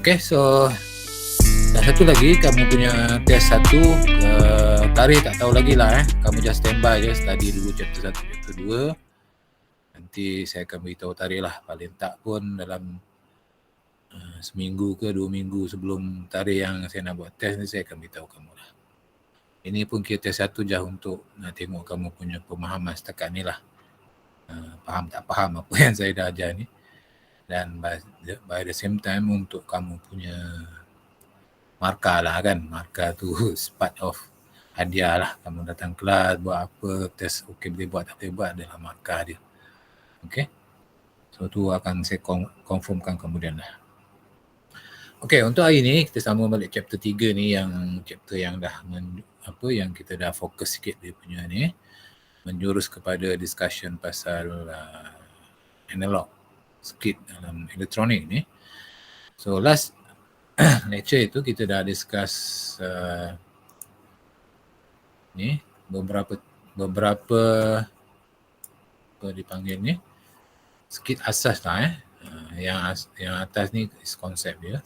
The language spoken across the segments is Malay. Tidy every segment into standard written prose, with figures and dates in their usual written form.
Okay, so dan satu lagi, kamu punya test satu, tarikh tak tahu lagi lah kamu just standby je, study dulu chapter 1, chapter 2. Nanti saya akan beritahu tarikh lah, paling tak pun dalam seminggu ke 2 minggu sebelum tarikh yang saya nak buat test ni, saya akan beritahu kamu lah. Ini pun kita test satu je untuk nak tengok kamu punya pemahaman setakat ni lah. Faham tak faham apa yang saya dah ajar ni. Dan by the same time untuk kamu punya markah lah kan, markah tu part of hadiah lah. Kamu datang kelas, buat apa, test okey boleh buat, tak boleh buat, adalah markah dia. Okay, so tu akan saya confirmkan kemudian lah. Okay, untuk hari ni kita sambung balik chapter 3 ni, yang chapter yang dah yang kita dah fokus sikit dia punya ni, menjurus kepada discussion pasal analog circuit dalam elektronik ni. So last lecture itu kita dah discuss ni beberapa apa dipanggil ni, sikit asas lah yang atas ni is konsep dia,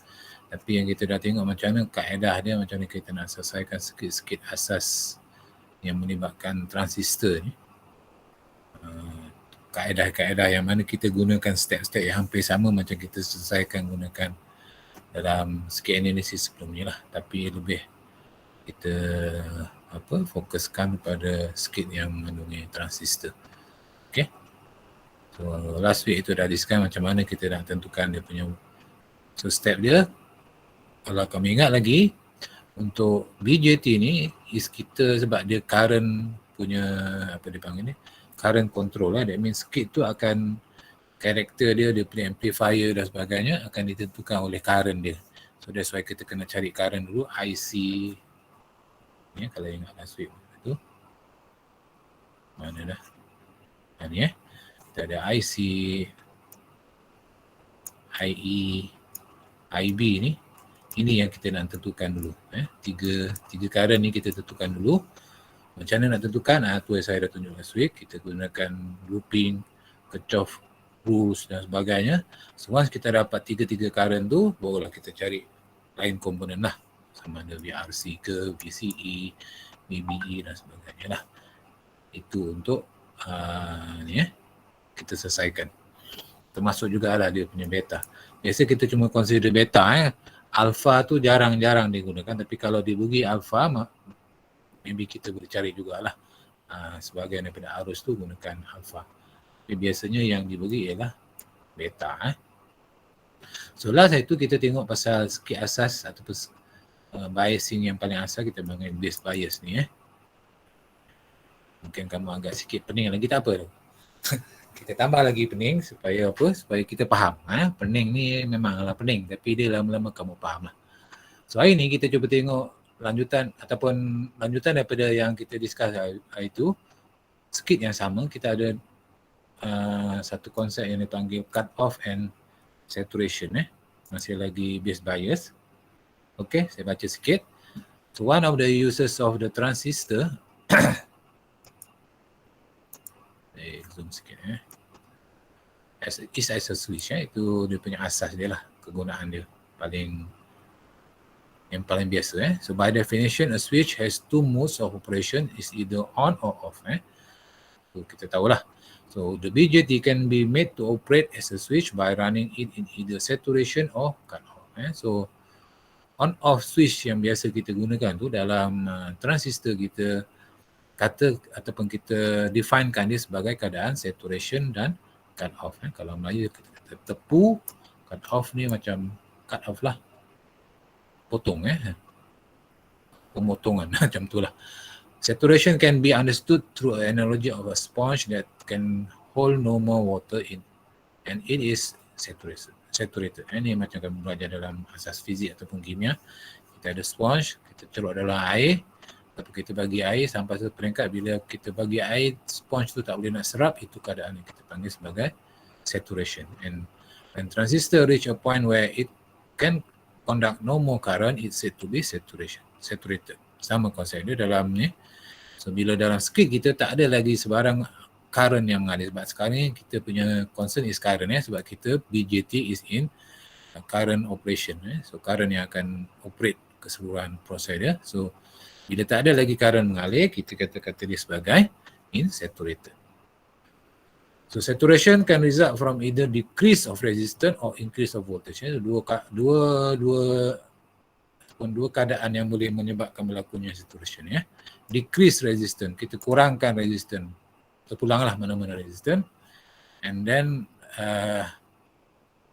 tapi yang kita dah tengok macam mana kaedah dia, macam mana kita nak selesaikan sikit-sikit asas yang melibatkan transistor ni. Kaedah-kaedah yang mana kita gunakan step-step yang hampir sama macam kita selesaikan gunakan dalam circuit analysis sebelum ni lah, tapi lebih kita fokuskan pada circuit yang mengandungi transistor. Okay, so last week itu dah discuss macam mana kita nak tentukan dia punya, so step dia, kalau kamu ingat lagi, untuk BJT ni is kita, sebab dia current punya apa dipanggil ni, current control lah, that means circuit tu akan, karakter dia punya amplifier dan sebagainya akan ditentukan oleh current dia. So that's why kita kena cari current dulu, IC ni, kalau ingat last week tu mana dah ni kita ada IC, IE, IB ni. Ini yang kita nak tentukan dulu. Tiga current ni kita tentukan dulu. Macam mana nak tentukan? Tu yang saya dah tunjuk last week. Kita gunakan looping, Kirchhoff rules dan sebagainya. So once kita dapat tiga current tu, barulah kita cari lain komponen lah. Sama ada VRC ke, VCE, VBE dan sebagainya lah. Itu untuk kita selesaikan. Termasuk juga lah dia punya beta. Biasa kita cuma consider beta alpha tu jarang-jarang digunakan, tapi kalau dibagi alpha, maybe kita boleh cari jugalah sebagai daripada arus tu gunakan alpha. Tapi biasanya yang dibagi ialah beta. So last itu kita tengok pasal sikit asas ataupun biasing yang paling asal, kita panggil base bias ni. Mungkin kamu agak sikit pening lagi, tak apa tu. Kita tambah lagi pening supaya apa? Supaya kita faham. Pening ni memanglah pening, tapi dia lama-lama kamu faham lah. So hari ni kita cuba tengok lanjutan daripada yang kita discuss hari itu. Sikit yang sama, kita ada satu konsep yang dipanggil cut off and saturation. Masih lagi base bias. Okay, saya baca sikit. So one of the uses of the transistor zoom sikit is as a switch. Itu dia punya asas dia lah, kegunaan dia yang paling biasa. So by definition, a switch has two modes of operation, is either on or off. So kita tahulah. So the BJT can be made to operate as a switch by running it in either saturation or cut off. So on off switch yang biasa kita gunakan tu dalam transistor, kita kata ataupun kita definekan dia sebagai keadaan saturation dan cut off. Kalau Melayu kita kata tepu, cut off ni macam cut off lah, potong pemotongan macam tu lah. Saturation can be understood through an analogy of a sponge that can hold no more water in, and it is saturated. Ini macam kamu belajar dalam asas fizik ataupun kimia. Kita ada sponge, kita celuk dalam air, tapi kita bagi air sampai satu peringkat, bila kita bagi air, sponge tu tak boleh nak serap, itu keadaan yang kita panggil sebagai saturation. And when transistor reach a point where it can conduct no more current, it's said to be saturated. Sama konsep dia dalam ni. So bila dalam circuit kita tak ada lagi sebarang current yang mengalir, sebab sekarang ni kita punya concern is current sebab kita BJT is in current operation. So current yang akan operate keseluruhan proses dia. So bila tak ada lagi current mengalir, kita kata dia sebagai insaturated. So saturation can result from either decrease of resistance or increase of voltage. Dua keadaan yang boleh menyebabkan berlakunya saturation. Decrease resistance, kita kurangkan resistance. Terpulanglah mana-mana resistance. And then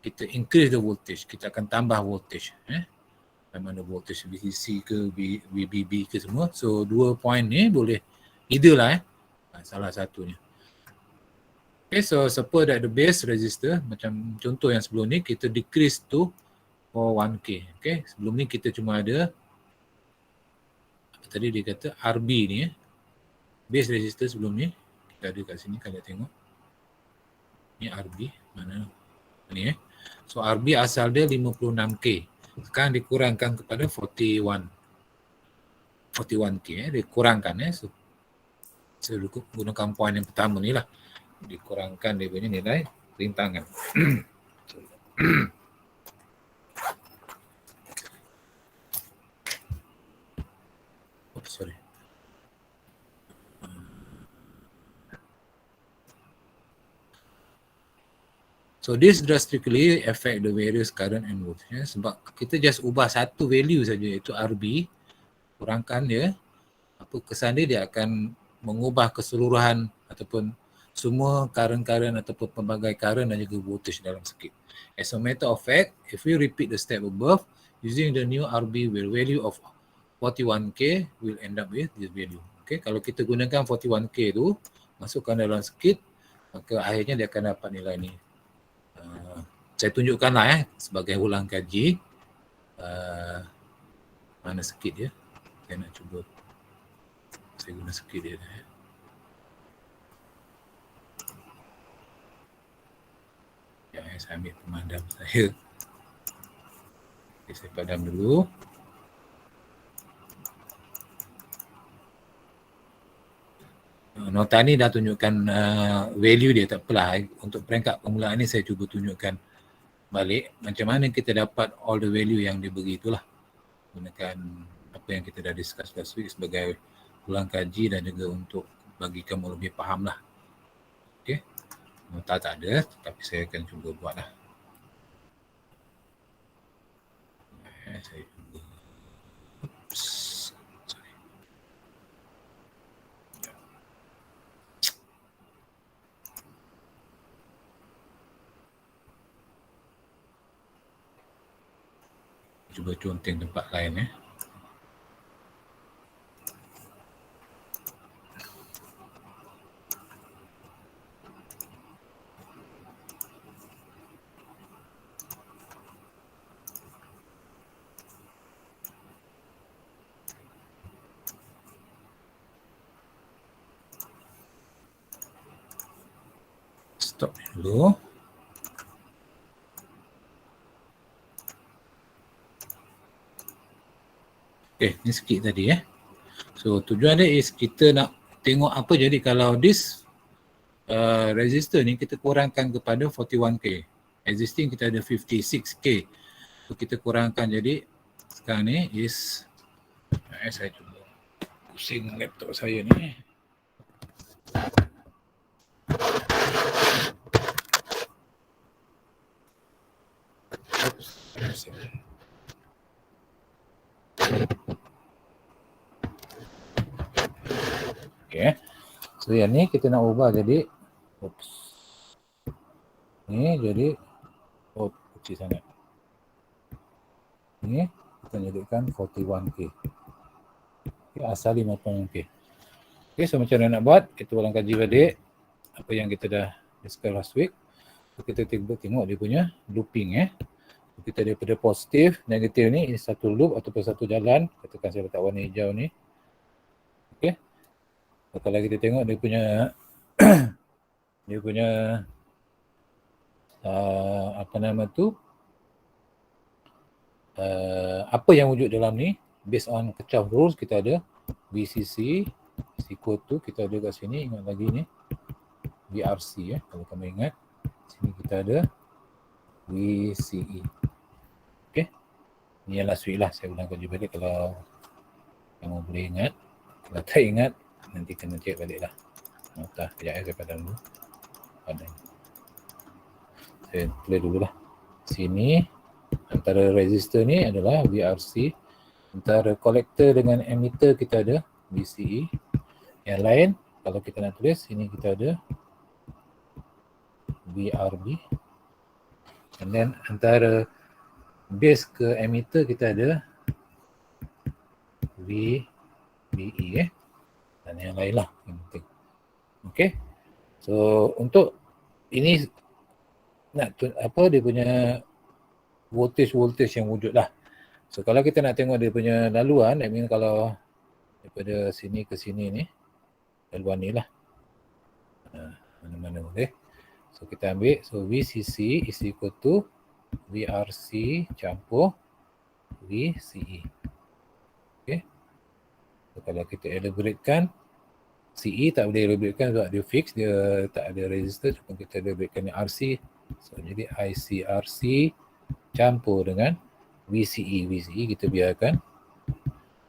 kita increase the voltage, kita akan tambah voltage. Mana voltage VCC ke VBB ke semua. So dua point ni boleh either lah salah satunya. Okay, so suppose that the base resistor, macam contoh yang sebelum ni, kita decrease to 1K. Okay, sebelum ni kita cuma ada, tadi dia kata RB ni, base resistor sebelum ni, kita ada kat sini, kalian tengok. Ni RB, mana ni So RB asal dia 56K. Sekarang dikurangkan kepada 41K. Dikurangkan So saya gunakan poin yang pertama ni lah. Dikurangkan dia punya nilai rintangan. Sorry. So this drastically affect the various current and voltage. Sebab kita just ubah satu value saja, iaitu RB, kurangkan dia, apa kesan dia akan mengubah keseluruhan ataupun semua current ataupun pelbagai current dan juga voltage dalam circuit. As a matter of fact, if we repeat the step above, using the new RB value of 41K will end up with this value. Okay, kalau kita gunakan 41K tu, masukkan dalam circuit, maka akhirnya dia akan dapat nilai ni. Saya tunjukkanlah sebagai ulang kaji. Mana circuit dia? Saya nak cuba. Saya guna circuit dia. Saya ambil pemadam saya. Okay, saya padam dulu. Nota ni dah tunjukkan value dia, tak apalah. Untuk peringkat permulaan ni saya cuba tunjukkan balik macam mana kita dapat all the value yang dia beri itulah. Gunakan apa yang kita dah discuss last week sebagai ulang kaji dan juga untuk bagi kamu lebih faham lah. Okay. Nota tak ada, tapi saya akan cuba buat lah. Saya cuba. Cuba conteng tempat lain Stop dulu. Okay, ni sikit tadi So tujuan dia is kita nak tengok apa jadi kalau this resistor ni kita kurangkan kepada 41K. Existing kita ada 56K. So kita kurangkan jadi sekarang ni is saya cuba pusing laptop saya ni. Okay. So yang ni kita nak ubah jadi ni jadi kecil sangat. Ni kita jadikan 41K. Okay, asal 50K. Okay, so macam mana nak buat? Kita ulang kaji balik apa yang kita dah discuss last week. So, kita tengok dia punya looping Kita daripada positif, negatif ni satu loop ataupun satu jalan. Katakan saya letak warna hijau ni. Okay. So, kalau kita tengok dia punya apa nama tu, apa yang wujud dalam ni, based on Kirchhoff rules, kita ada VCC is equal to, kita ada kat sini, ingat lagi ni VRC kalau kamu ingat, sini kita ada VCE. Ni yang last week lah, saya ulang kaji balik kalau kamu boleh ingat. Kalau tak ingat, nanti kena cek balik lah nota. Kejap saya padam dulu. Saya play dulu lah. Sini antara resistor ni adalah VRC, antara collector dengan emitter kita ada VCE. Yang lain kalau kita nak tulis, sini kita ada VRB, and then antara base ke emitter kita ada VBE dan yang lain lah yang penting. Okay, so untuk ini nak apa dia punya voltage yang wujud lah. So kalau kita nak tengok dia punya laluan, I mean kalau daripada sini ke sini ni, laluan ni lah, mana-mana boleh. So kita ambil, so VCC is equal to VRC campur VCE. Okay. So kalau kita elaboratekan, CE tak boleh elaboratekan sebab dia fix, dia tak ada resistor, cuma kita elaboratekan RC. So jadi ICRC campur dengan VCE. VCE kita biarkan.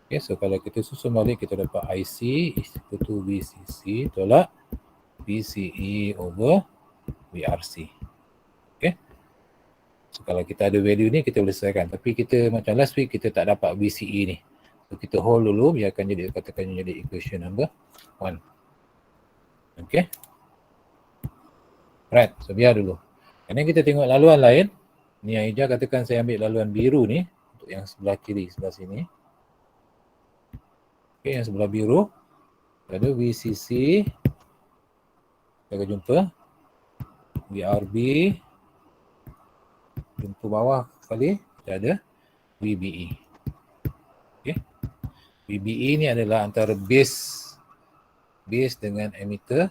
Okay, so kalau kita susun balik, kita dapat IC is equal to VCC tolak VCE over VRC. Okay. So kalau kita ada value ni, kita boleh selesaikan. Tapi kita macam last week, kita tak dapat VCE ni. So kita hold dulu, biarkan jadi, katakan jadi equation number 1. Okay. Right, so biar dulu. Kerana kita tengok laluan lain, ni yang hijau, katakan saya ambil laluan biru ni, untuk yang sebelah kiri, sebelah sini. Okay, yang sebelah biru, ada VCC, kita akan jumpa VRB, jumpa bawah sekali, kita ada VBE. Okay. VBE ni adalah antara base dengan emitter,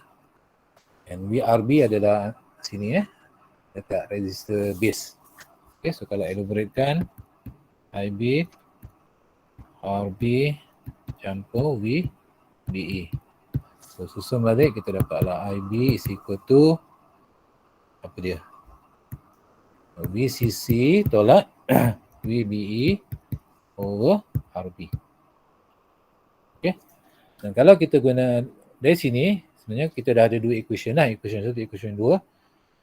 and VRB adalah sini dekat resistor base. Okay, so kalau elaboratekan, IB RB campur VBE. So susun balik, kita dapatlah IB is equal to apa dia? VCC tolak VBE over RB. Okay. Dan kalau kita guna dari sini, sebenarnya kita dah ada dua equation lah. Equation 1, equation 2.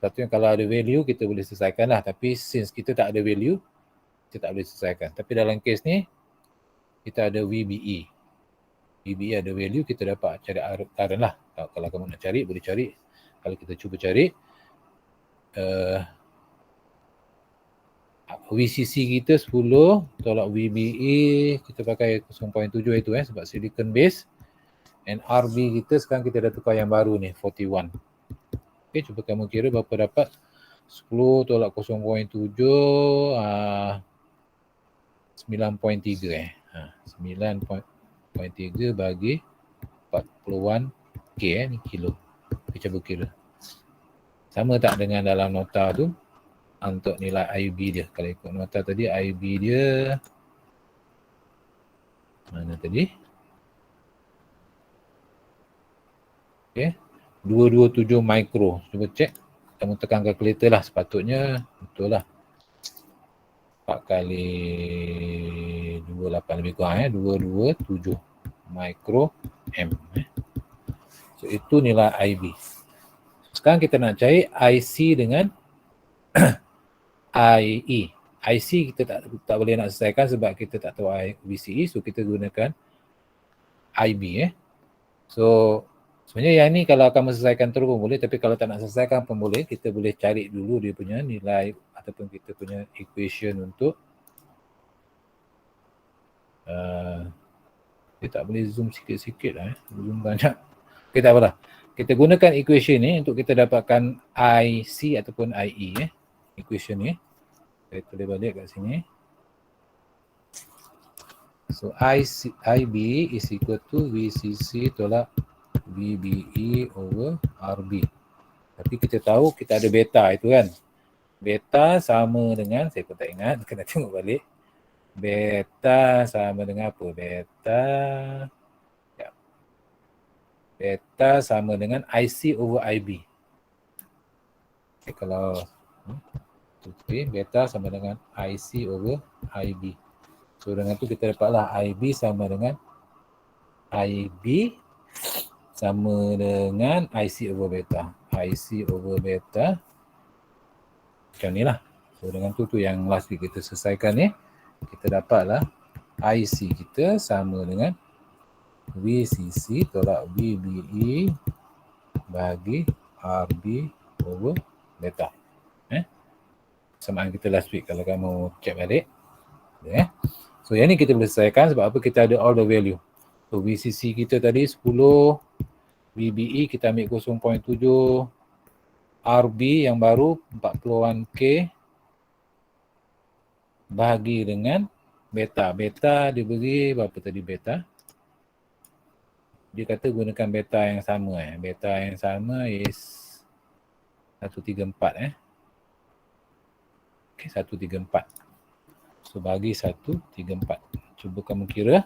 Satu yang kalau ada value, kita boleh selesaikan lah. Tapi since kita tak ada value, kita tak boleh selesaikan. Tapi dalam case ni, kita ada VBE. VBE ada value, kita dapat cari current lah. Kalau kamu nak cari, boleh cari. Kalau kita cuba cari, VCC kita 10 tolak VBE, kita pakai 0.7 itu sebab silicon base. And RB kita sekarang kita dah tukar yang baru ni, 41. Okay, cuba kamu kira berapa dapat. 10 tolak 0.7, 9.3 9.3 bagi 41K ni kilo. Kita cuba kira. Sama tak dengan dalam nota tu untuk nilai IB dia. Kalau ikut nota tadi, IB dia mana tadi? Okay, 227 mikro. Cuba cek. Kamu tekan kalkulator lah, sepatutnya betul lah. 4 kali 28 lebih kurang 227 mikro M. So itu nilai IB. Sekarang kita nak cari IC dengan IE. IC kita tak boleh nak selesaikan sebab kita tak tahu VCE, so kita gunakan IB. So sebenarnya yang ni kalau kamu selesaikan terus pun boleh, tapi kalau tak nak selesaikan pun boleh. Kita boleh cari dulu dia punya nilai ataupun kita punya equation untuk dia tak boleh zoom sikit-sikit lah. Zoom banyak. Okay, tak apalah. Kita gunakan equation ni untuk kita dapatkan IC ataupun IE. Equation ni. Saya tulis balik kat sini. So IB is equal to VCC tolak VBE over RB. Tapi kita tahu kita ada beta itu kan. Beta sama dengan, saya pun tak ingat, kena tengok balik. Beta sama dengan apa? Beta sama dengan IC over IB. Okay, kalau beta sama dengan IC over IB. So dengan tu kita dapatlah IB sama dengan IB sama dengan IC over beta. IC over beta macam ni lah. So dengan tu yang last week kita selesaikan ni, kita dapatlah IC kita sama dengan VCC tolak VBE bagi RB over beta. Samaan kita last week kalau kamu check balik. So yang ni kita boleh selesaikan sebab apa? Kita ada all the value. So VCC kita tadi 10, VBE kita ambil 0.7, RB yang baru 41K bahagi dengan beta. Beta dia beri berapa tadi beta? Dia kata gunakan beta yang sama. Beta yang sama is 134. Okay, 134. So bagi 134. Cuba kamu kira.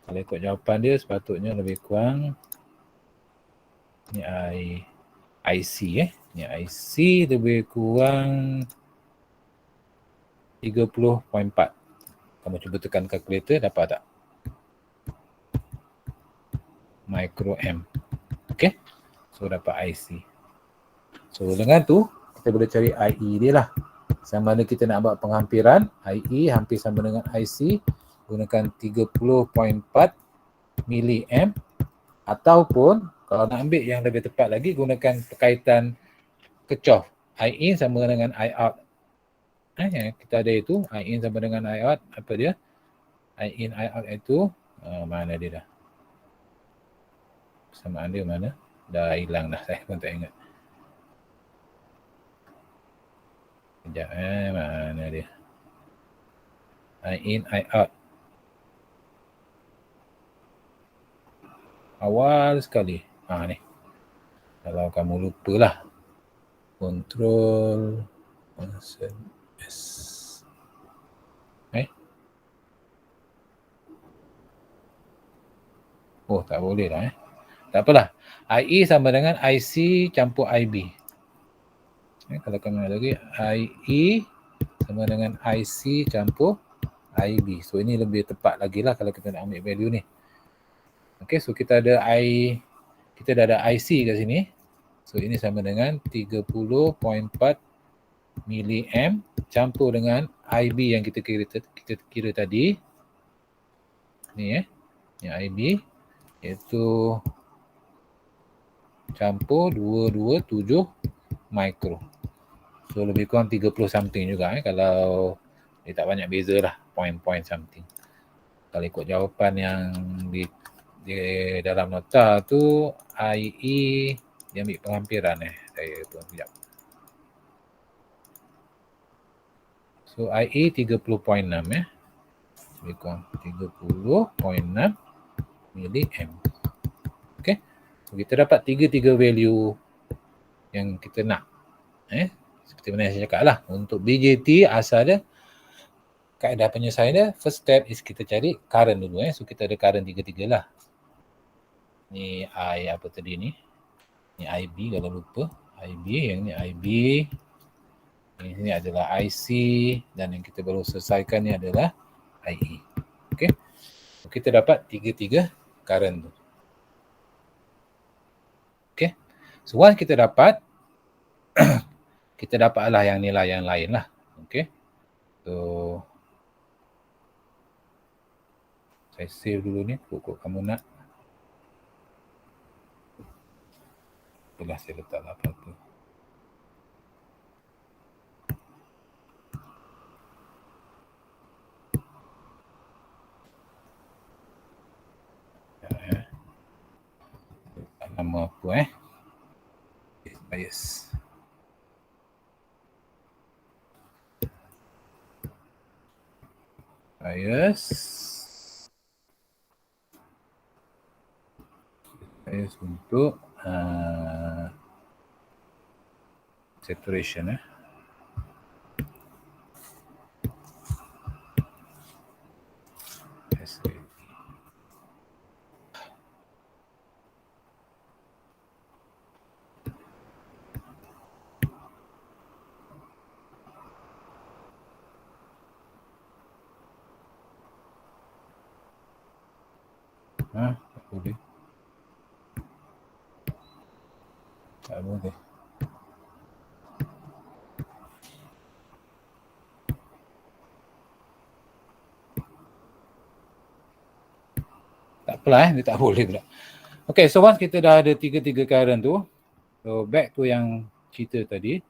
Kalau ikut jawapan dia sepatutnya lebih kurang ni IC Ni IC lebih kurang 30.4. Kamu cuba tekan kalkulator, dapat tak? Micro M. Okay. So dapat IC. So dengan tu kita boleh cari IE dia lah. Sama ada kita nak buat penghampiran, IE hampir sama dengan IC, gunakan 30.4 milliamp, ataupun kalau nak ambil yang lebih tepat lagi, gunakan perkaitan Kirchhoff. I in sama dengan I out. Kita ada itu, I in sama dengan I out. Apa dia? I in, I out itu, mana dia dah? Persamaan dia mana? Dah hilang dah, saya pun tak ingat. Sekejap, mana dia? I in, I out. Awal sekali. Ni. Kalau kamu lupalah. Control S. Oh, tak boleh dah. Tak apalah. IE sama dengan IC campur IB. Kalau kamu ada lagi, IE sama dengan IC campur IB. So, ini lebih tepat lagi lah kalau kita nak ambil value ni. Okay, so kita dah ada IC kat sini. So, ini sama dengan 30.4 milliamp campur dengan IB yang kita kira tadi. Ni yang IB iaitu campur 227 micro. So lebih kurang 30 something juga kalau dia tak banyak beza lah, point something. Kalau ikut jawapan yang di dalam nota tu, IE dia ambil penghampiran saya pun sekejap. So IE 30.6 lebih kurang 30.6 milliamp. Okay, so kita dapat tiga value yang kita nak. Seperti mana yang saya cakap lah, untuk BJT asal dia kaedah penyelesaian dia, first step is kita cari current dulu. So kita ada current tiga-tiga lah. Ni I apa tadi ni? Ni IB kalau lupa. IB, yang ni IB. Ini adalah IC dan yang kita baru selesaikan ni adalah IE. Okay. So, kita dapat tiga-tiga current tu. Okay. So once kita dapat, kita dapatlah yang nilai yang lain lah. Okay. So saya save dulu ni, pokok kamu nak. Itulah saya letaklah apa-apa. Nama apa bias. Bias untuk saturation Tak boleh. Tak boleh. Tak apalah, dia tak boleh pula. Okay, so once kita dah ada tiga-tiga current tu, so back to yang cerita tadi,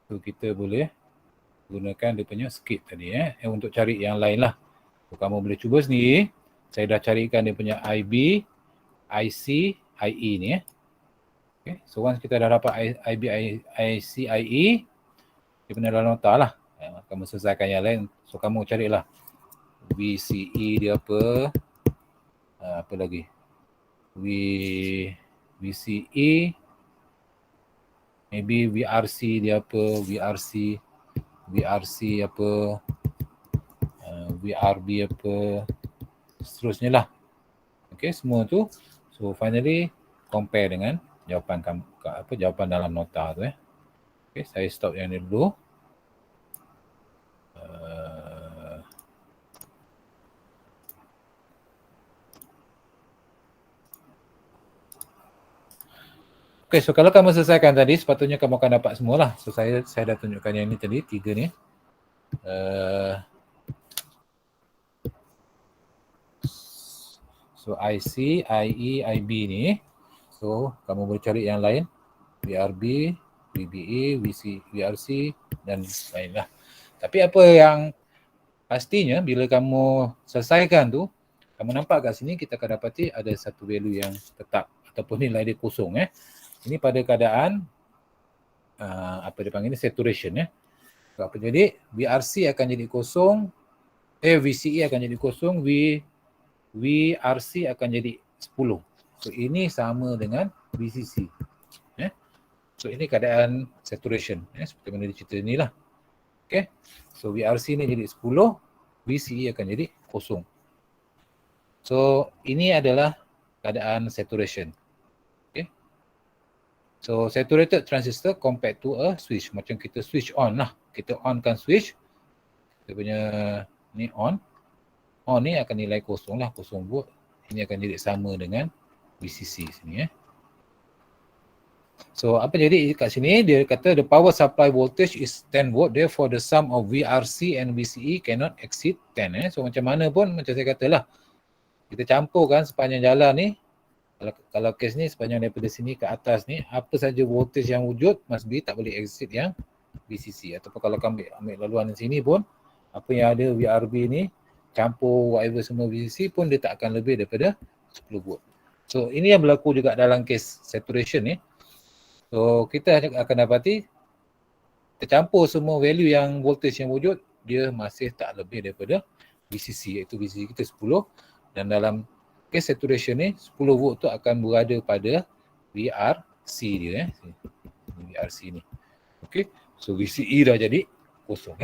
so kita boleh gunakan dia punya skip tadi untuk cari yang lain lah. So, kamu boleh cuba sendiri. Saya dah carikan dia punya IB, IC, IE ni Okay, so once kita dah dapat IB, IC, IE, dia punya dalam nota lah. Kamu selesaikan yang lain. So kamu carilah VCE dia apa, apa lagi, VCE, maybe VRC dia apa, VRC apa, VRB apa, seterusnya lah. Okay, semua tu. So finally compare dengan jawapan kamu, jawapan dalam nota tu Okay, saya stop yang ni dulu. Okay, so kalau kamu selesaikan tadi, sepatutnya kamu akan dapat semua lah. So saya dah tunjukkan yang ni tadi, 3 ni. So IC, IE, IB ni. So kamu boleh cari yang lain. VRB, VBA, VRC dan lain lah. Tapi apa yang pastinya bila kamu selesaikan tu, kamu nampak kat sini kita akan dapati ada satu value yang tetap ataupun nilai dia kosong Ini pada keadaan apa dia panggil ni, saturation So, apa jadi? VRC akan jadi kosong, VCE akan jadi kosong, VRC akan jadi 10. So ini sama dengan VCC. So ini keadaan saturation seperti mana dia cerita ni lah. Okay. So VRC ni jadi 10, VCE akan jadi kosong. So ini adalah keadaan saturation. Okay. So saturated transistor compared to a switch. Macam kita switch on lah. Kita onkan switch. Kita punya ni on. On ni akan nilai kosong lah, 0 volt. Ini akan jadi sama dengan VCC sini So apa jadi kat sini, dia kata the power supply voltage is 10 volt, therefore the sum of VRC and VCE cannot exceed 10 So macam mana pun, macam saya katalah, kita campurkan sepanjang jalan ni, kalau kes ni sepanjang daripada sini ke atas ni, apa saja voltage yang wujud must be tak boleh exceed yang VCC. Ataupun kalau kamu ambil laluan di sini pun, apa yang ada VRB ni, campur whatever semua VCC pun dia tak akan lebih daripada 10 volt. So ini yang berlaku juga dalam kes saturation ni. So kita akan dapati tercampur semua value yang voltage yang wujud, dia masih tak lebih daripada VCC, iaitu VCC kita 10, dan dalam case saturation ni 10 volt tu akan berada pada VRC dia VRC ni. Okay, so VCE dah jadi kosong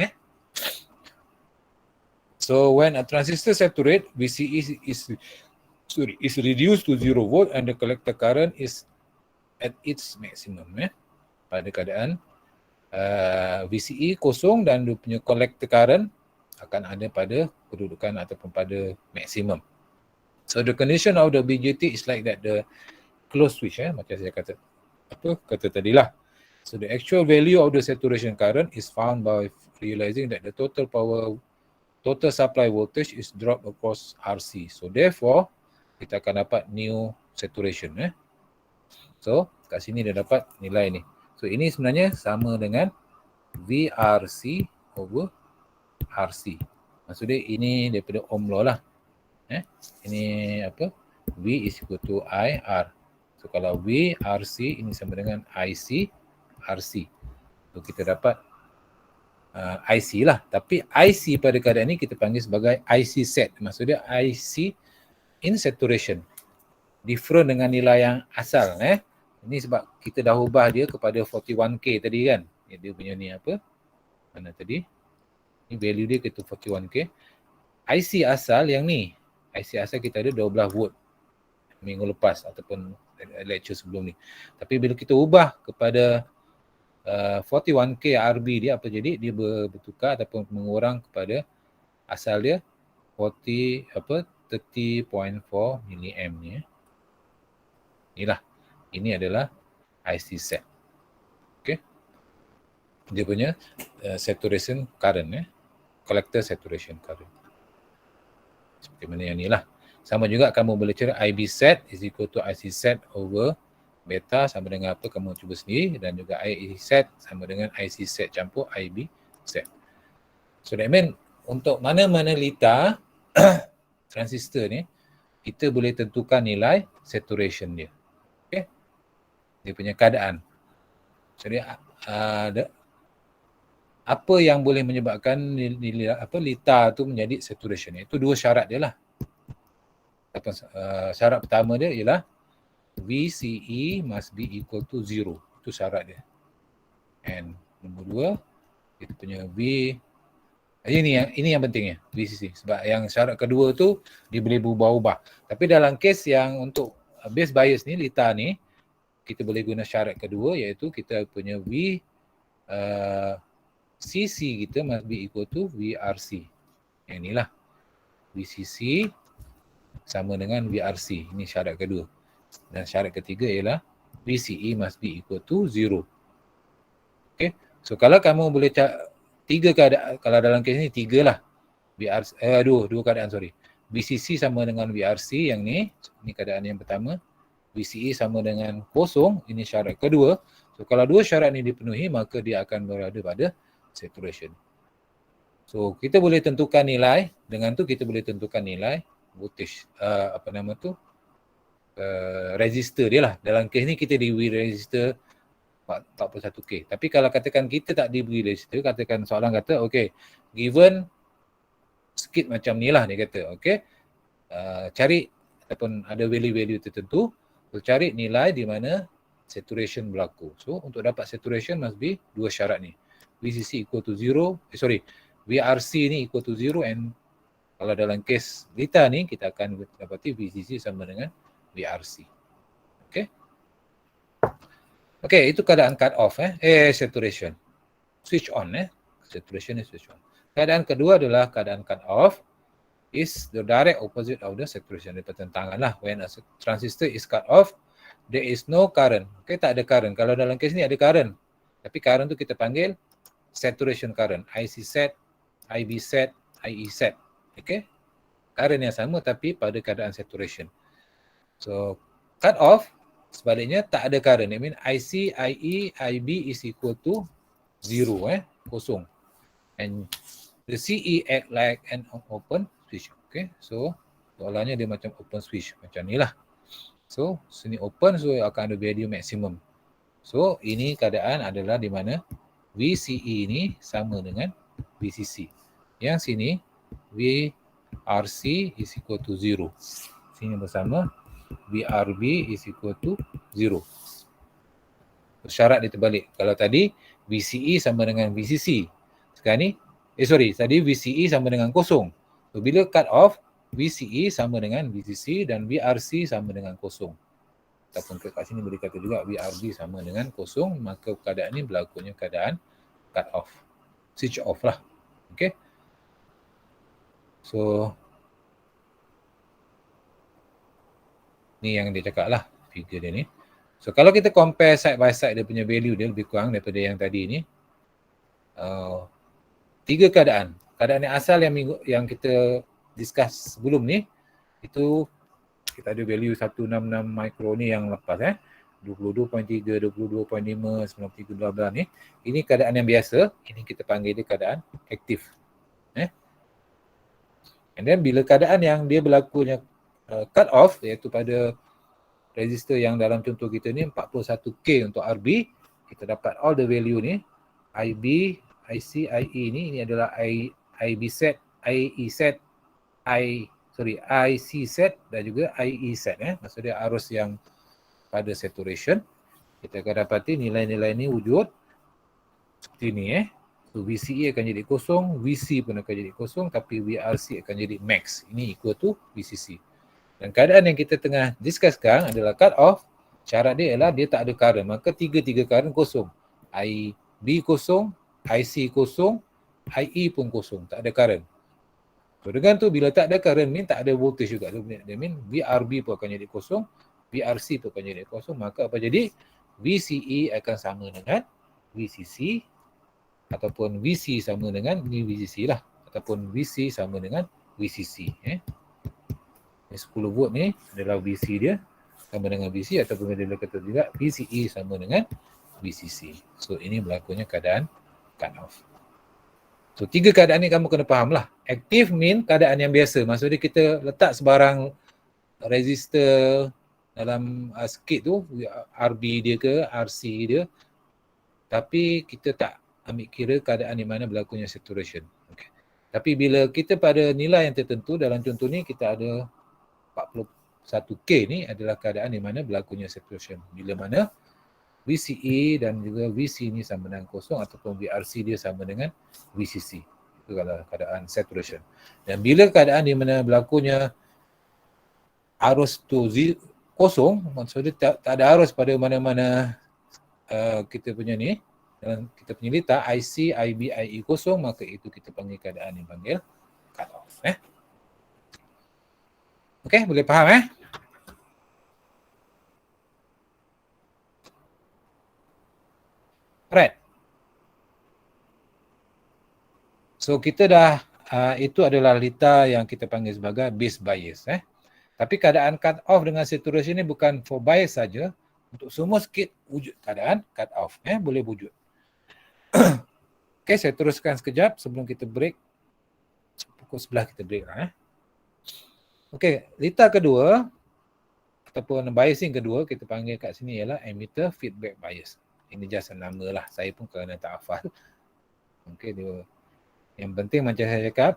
So when a transistor saturate, VCE is reduced to 0 volt and the collector current is at its maximum pada keadaan VCE kosong dan dia punya collector current akan ada pada kedudukan ataupun pada maksimum. So the condition of the BJT is like that, the closed switch macam saya kata tadilah. So the actual value of the saturation current is found by realizing that the total supply voltage is dropped across RC. So therefore kita akan dapat new saturation So kat sini dia dapat nilai ni. So ini sebenarnya sama dengan VRC over RC. Maksudnya ini daripada Ohm law lah. Ini apa? V is equal to IR. So kalau VRC ini sama dengan IC RC. So kita dapat IC lah. Tapi IC pada keadaan ini kita panggil sebagai IC set. Maksudnya IC in saturation. Different dengan nilai yang asal Ini sebab kita dah ubah dia kepada 41K tadi kan. Dia punya ni apa? Mana tadi? Ni value dia kita 41K. IC asal yang ni. IC asal kita ada 12 volt minggu lepas ataupun lecture sebelum ni. Tapi bila kita ubah kepada 41K RB dia apa jadi? Dia bertukar ataupun mengurang kepada asal dia 40 apa 30.4 milliamp ni. Inilah. Ini adalah IC set. Okay. Dia punya saturation current, collector saturation current. Seperti mana yang ni lah. Sama juga kamu boleh cari IB set is equal to IC set over beta sama dengan apa kamu cuba sendiri, dan juga IE set sama dengan IC set campur IB set. So that mean untuk mana-mana litar transistor ni kita boleh tentukan nilai saturation dia. Okay. Dia punya keadaan. So dia apa yang boleh menyebabkan litar tu menjadi saturation. Itu dua syarat dia lah. Syarat pertama dia ialah VCE must be equal to 0. Itu syarat dia. And nombor dua, kita punya ini yang pentingnya, VCC. Sebab yang syarat kedua tu dia boleh berubah-ubah. Tapi dalam kes yang untuk base bias ni, litar ni, kita boleh guna syarat kedua, iaitu kita punya CC kita must be equal to VRC. Yang inilah. VCC sama dengan VRC. Ini syarat kedua. Dan syarat ketiga ialah VCE must be equal to 0. Okay. So kalau kamu boleh tiga keadaan, kalau dalam kes ni tiga lah. Dua keadaan, sorry. VCC sama dengan VRC yang ni keadaan yang pertama. VCE sama dengan kosong, ini syarat kedua. So kalau dua syarat ni dipenuhi, maka dia akan berada pada saturation. So kita boleh tentukan nilai, dengan tu kita boleh tentukan nilai voltage, resistor dia lah. Dalam kes ni kita diberi resistor 41K. Tapi kalau katakan kita tak diberi resistor, katakan soalan kata, okay, given sikit macam ni lah dia kata, okay, cari ataupun ada value-value tertentu, so cari nilai di mana saturation berlaku. So untuk dapat saturation must be dua syarat ni. VCC equal to 0, VRC ni equal to 0, and kalau dalam kes litar ni kita akan dapati VCC sama dengan VRC. Okay. Okay, itu keadaan cut off, saturation. Switch on, saturation is switch on. Keadaan kedua adalah keadaan cut off is the direct opposite of the saturation. Dia pertentangan lah. When a transistor is cut off, there is no current. Okay, tak ada current. Kalau dalam kes ni ada current. Tapi current tu kita panggil saturation current. IC set, IB set, IE set. Okay. Current yang sama tapi pada keadaan saturation. So, cut off, sebaliknya tak ada current. I mean, IC, IE, IB is equal to 0, kosong. And the CE act like an open switch. Okay, so soalannya dia macam open switch. Macam ni lah. So, sini open, so akan ada value maksimum. So, ini keadaan adalah di mana VCE ni sama dengan VCC. Yang sini, VRC is equal to 0. Sini bersama VRB is equal to 0. Syarat dia terbalik. Kalau tadi VCE sama dengan VCC. Sekarang ni, tadi VCE sama dengan kosong. So, bila cut off, VCE sama dengan VCC dan VRC sama dengan kosong. Ataupun kat sini boleh kata juga VRB sama dengan kosong, maka keadaan ni berlakunya keadaan cut off. Switch off lah. Okay. So, ni yang dia cakap lah, figure dia ni. So, kalau kita compare side by side dia punya value dia lebih kurang daripada yang tadi ni. Tiga keadaan. Keadaan yang asal yang kita discuss sebelum ni, itu kita ada value 166 micro ni yang lepas 22.3, 22.5, 93, bla bla ni. Ini keadaan yang biasa. Ini kita panggil dia keadaan aktif. And then bila keadaan yang dia berlakunya cut off, iaitu pada resistor yang dalam contoh kita ni 41K untuk RB, kita dapat all the value ni, IB, IC, IE ni adalah IB set, IE set, IC set dan juga IE set. Maksudnya arus yang pada saturation. Kita akan dapati nilai-nilai ni wujud seperti ni. So VCE akan jadi kosong, VC pun akan jadi kosong, tapi VRC akan jadi max. Ini equal to VCC. Dan keadaan yang kita tengah discuss sekarang adalah cut off. Syarat dia ialah dia tak ada current. Maka tiga-tiga current kosong. IB kosong, IC kosong, IE pun kosong. Tak ada current. So dengan tu bila tak ada current mean, tak ada voltage juga. That mean VRB pun akan jadi kosong, VRC pun akan jadi kosong, maka apa jadi? VCE akan sama dengan VCC ataupun VC sama dengan VCC lah, ataupun VC sama dengan VCC. 10 volt ni adalah VC dia sama dengan VC, ataupun dia kata tidak, VCE sama dengan VCC. So ini berlakunya keadaan cut off. So 3 keadaan ni kamu kena faham lah. Active mean keadaan yang biasa. Maksudnya kita letak sebarang resistor dalam circuit tu, RB dia ke, RC dia, tapi kita tak ambil kira keadaan di mana berlakunya saturation. Okay. Tapi bila kita pada nilai yang tertentu, dalam contoh ni kita ada 41K ni adalah keadaan di mana berlakunya saturation. Bila mana VCE dan juga VC ni sama dengan kosong, ataupun VRC dia sama dengan VCC. Itu kalau keadaan saturation. Dan bila keadaan di mana berlakunya arus tu kosong, maksudnya tak ada arus pada mana-mana kita punya ni, dalam kita punya lita IC, IB, IE kosong, maka itu kita panggil keadaan yang panggil cut off. Okey, boleh faham Right. So kita dah itu adalah lita yang kita panggil sebagai base bias. Tapi keadaan cut off dengan saturation ni bukan for bias saja. Untuk semua circuit wujud keadaan cut off. Boleh wujud. Okey, saya teruskan sekejap sebelum kita break. Pukul 11 kita break lah. Okey, lita kedua ataupun biasing kedua kita panggil kat sini ialah emitter feedback bias. Ini just nama lah. Saya pun kerana tak hafal. Okey, dia yang penting macam saya cakap,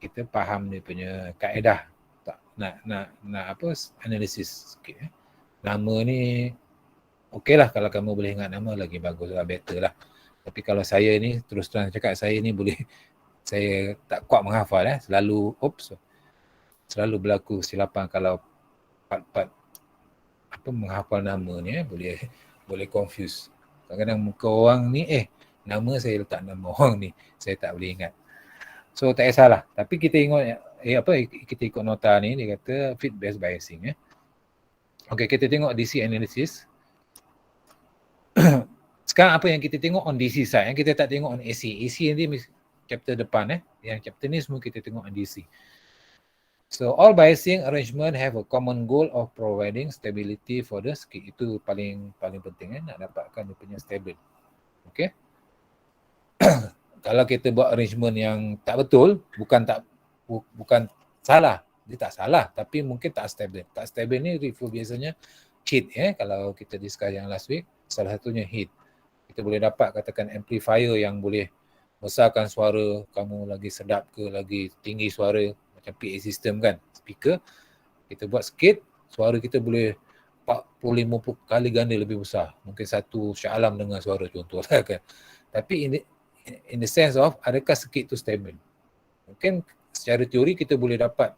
kita faham dia punya kaedah. Tak nak apa analisis sikit. Nama ni okeylah, kalau kamu boleh ingat nama lagi bagus lah, better lah. Tapi kalau saya ni terus terang cakap, saya ni boleh saya tak kuat menghafal selalu berlaku silapan kalau part-part apa menghafal nama ni boleh confuse. Kadang-kadang muka orang ni nama saya letak nama orang ni, saya tak boleh ingat. So tak kisahlah. Tapi kita kita ikut nota ni, dia kata fit based biasing. Okey, kita tengok DC analysis. Sekarang apa yang kita tengok on DC side, kita tak tengok on AC. AC nanti chapter depan Yang chapter ni semua kita tengok on DC. So all biasing arrangement have a common goal of providing stability for the circuit. Itu paling penting nak dapatkan dia punya stable. Okey. Kalau kita buat arrangement yang tak betul, bukan salah, dia tak salah, tapi mungkin tak stable. Tak stable ni refer biasanya heat kalau kita discuss yang last week, salah satunya heat. Kita boleh dapat katakan amplifier yang boleh besarkan suara kamu lagi sedap ke, lagi tinggi suara, macam PA system kan, speaker. Kita buat sikit, suara kita boleh 40-50 kali ganda lebih besar. Mungkin satu Shah Alam dengar suara contohlah kan. Tapi in the sense of adakah circuit tu stable? Mungkin secara teori kita boleh dapat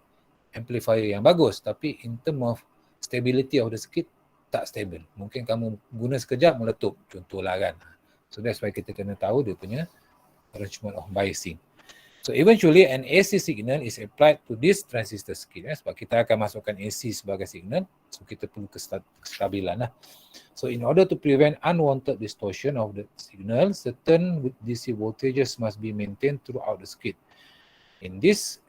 amplifier yang bagus, tapi in term of stability of the circuit tak stable. Mungkin kamu guna sekejap meletup contohlah kan. So that's why kita kena tahu dia punya arrangement of biasing. So eventually an AC signal is applied to this transistor circuit sebab kita akan masukkan AC sebagai signal, so kita perlu kestabilan lah. So in order to prevent unwanted distortion of the signal, certain DC voltages must be maintained throughout the circuit. It is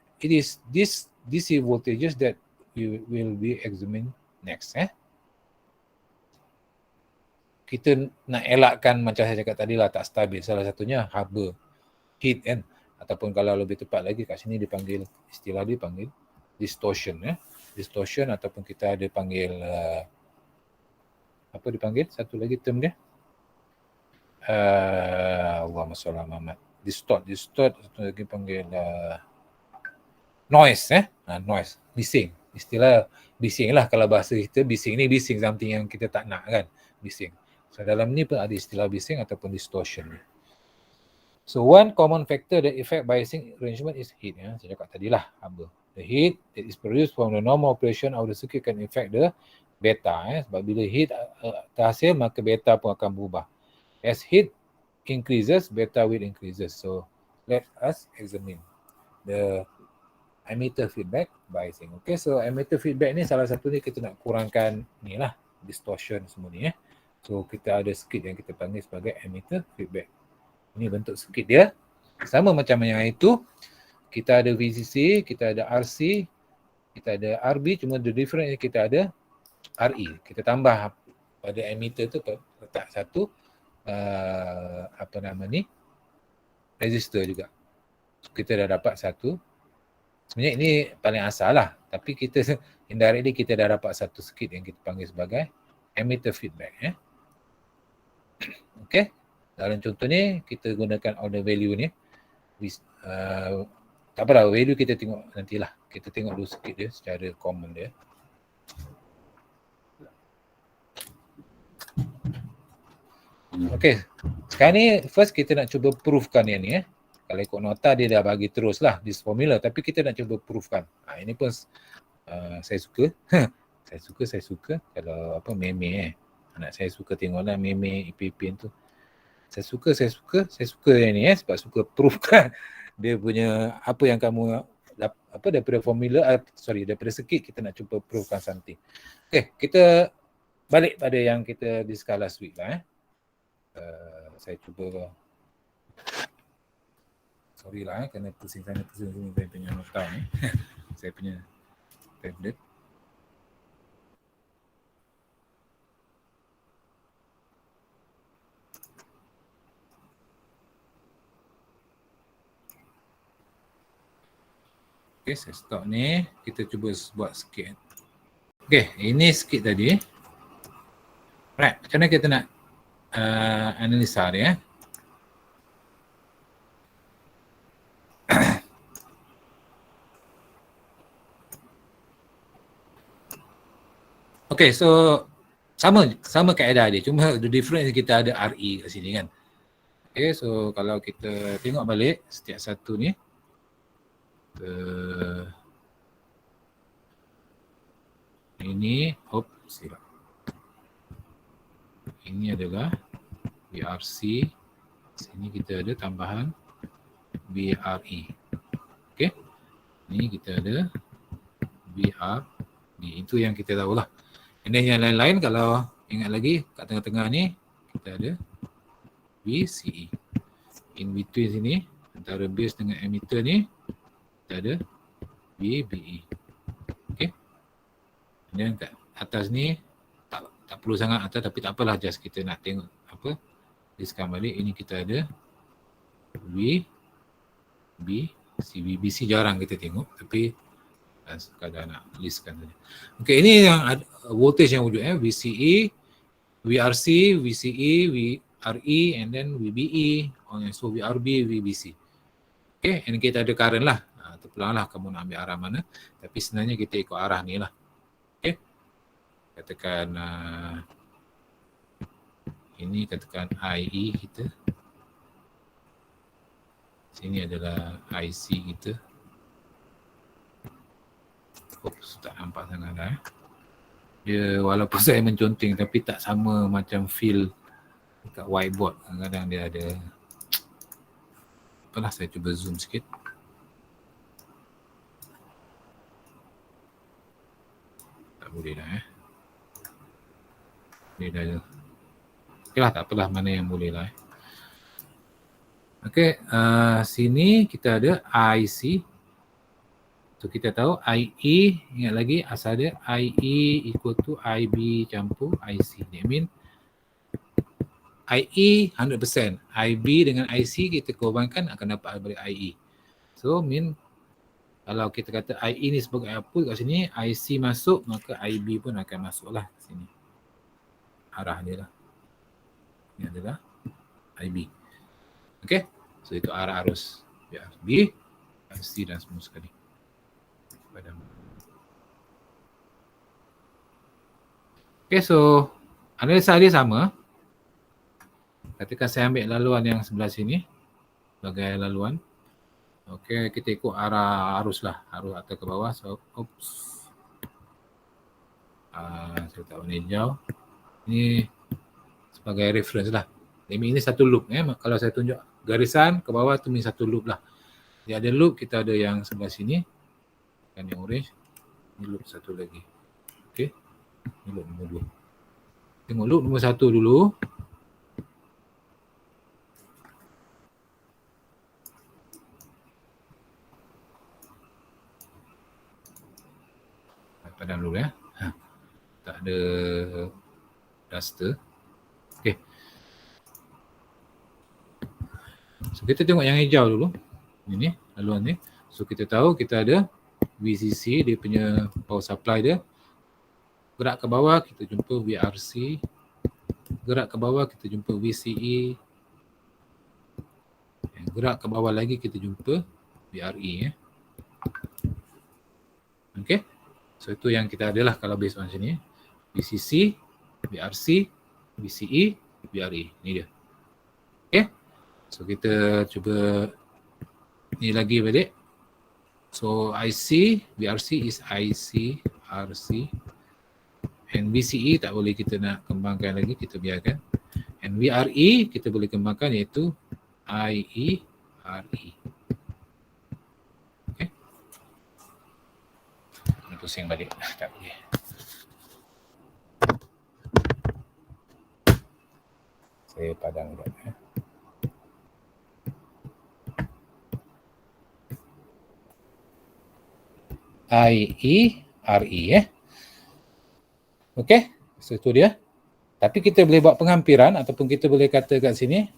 this DC voltages that we will be examining next. Kita nak elakkan macam saya cakap tadi lah, tak stabil. Salah satunya haba, heat kan. Ataupun kalau lebih tepat lagi kat sini dipanggil, istilah dia panggil distortion. Distortion ataupun kita ada panggil apa dipanggil? Satu lagi term dia. Allahumma shalli ala Muhammad. Distort. Satu lagi panggil noise. Noise. Bising. Istilah bising lah kalau bahasa kita. Bising ni bising something yang kita tak nak kan. Bising. So dalam ni pun ada istilah bising ataupun distortion. So one common factor that affect biasing arrangement is heat. Saya cakap tadilah apa. The heat that is produced from the normal operation of the circuit can affect the beta. Sebab bila heat terhasil, maka beta pun akan berubah. As heat increases, beta will increases. So let us examine the emitter feedback biasing. Okay, so emitter feedback ni salah satu ni kita nak kurangkan ni lah, distortion semua ni So kita ada circuit yang kita panggil sebagai emitter feedback. Ini bentuk circuit dia. Sama macam yang itu, kita ada VCC, kita ada RC, kita ada RB, cuma the difference kita ada RE. Kita tambah pada emitter tu letak satu resistor juga. So, kita dah dapat satu. Sebenarnya ini paling asal lah, tapi kita indirectly kita dah dapat satu circuit yang kita panggil sebagai emitter feedback. Okay, dalam contoh ni kita gunakan order value ni. Tak apalah, value kita tengok nantilah. Kita tengok dulu circuit dia secara common dia. Okay, sekarang ni first kita nak cuba proofkan yang ni Kalau ikut nota dia dah bagi terus lah this formula, tapi kita nak cuba proofkan. Ini pun saya suka. saya suka kalau meme anak saya suka tengoklah meme IPP tu. Saya suka yang ni sebab suka proofkan dia punya apa yang kamu daripada formula daripada circuit kita nak cuba proofkan something. Okay, kita balik pada yang kita discuss last week lah saya cuba sorry lah kerana pusing sana pusing sini saya punya nota ni saya punya tablet. Okay, saya stop ni, kita cuba buat sikit. Okay, ini sikit tadi. Right, macam mana kita nak analisa dia Okay, so sama kaedah dia, cuma the difference kita ada RE kat sini kan. Okay, so kalau kita tengok balik setiap satu ni ini silap. Ini adalah VRC. Sini kita ada tambahan VRE. Okey. Ini kita ada VRD. Itu yang kita tahulah. Dan yang lain-lain kalau ingat lagi kat tengah-tengah ni kita ada VCE. In between sini antara base dengan emitter ni kita ada VBE. Okey. Dan kat atas ni tak perlu sangat atas, tapi tak apalah, just kita nak tengok listkan balik. Ini kita ada VBC jarang kita tengok, tapi sekadar nak listkan saja. Okey, ini yang voltage yang wujud VCE, VRC, VCE, VRE and then VBE, so VRB, VBC. Okey, and kita ada current lah. Terpulanglah kamu nak ambil arah mana, tapi sebenarnya kita ikut arah ni lah. Okey. Katakan ini katakan IE kita. Sini adalah IC kita. Oops, tak nampak sangat dah. Dia walaupun saya menconteng tapi tak sama macam feel dekat whiteboard. Kadang-kadang dia ada apalah, saya cuba zoom sikit. Tak boleh dah Boleh dah. Okeylah, tak apalah, mana yang boleh lah Okey, sini kita ada IC. So kita tahu IE, ingat lagi asal dia IE equal to IB campur IC. That mean IE 100%, IB dengan IC kita korbankan akan dapat balik IE. So mean kalau kita kata IE ni sebagai output kat sini, IC masuk, maka IB pun akan masuk lah sini. Arah dia lah. Ini adalah IB. Okay, so itu arah arus B, C dan semua sekali. Okay, so analisa dia sama. Katakan saya ambil laluan yang sebelah sini sebagai laluan. Okay, kita ikut arah arus lah, arus atas ke bawah. So, oops. Saya tak warna hijau. Ini sebagai reference lah. Ini satu loop. Kalau saya tunjuk garisan ke bawah tu ni satu loop lah. Dia ada loop, kita ada yang sebelah sini. Kan yang orange. Ni loop satu lagi. Okey. Ni loop nombor 2. Tengok loop nombor 1 dulu. Padam dulu ya. Tak ada duster. Okey. So kita tengok yang hijau dulu. Ini laluan ni. So kita tahu kita ada VCC, dia punya power supply dia. Gerak ke bawah kita jumpa VRC. Gerak ke bawah kita jumpa VCE. Gerak ke bawah lagi kita jumpa VRE ya. Okey. So itu yang kita adalah kalau based on sini. VCC, VRC, VCE, VRE. Ni dia. Okey. So kita cuba ni lagi balik. So IC, VRC is IC, RC. And VCE tak boleh kita nak kembangkan lagi, kita biarkan. And VRE kita boleh kembangkan iaitu IE, RE. Okay. Ini pusing balik. Tak boleh. Saya padang sekejap. IE, RE Okey, so itu dia. Tapi kita boleh buat penghampiran ataupun kita boleh kata kat sini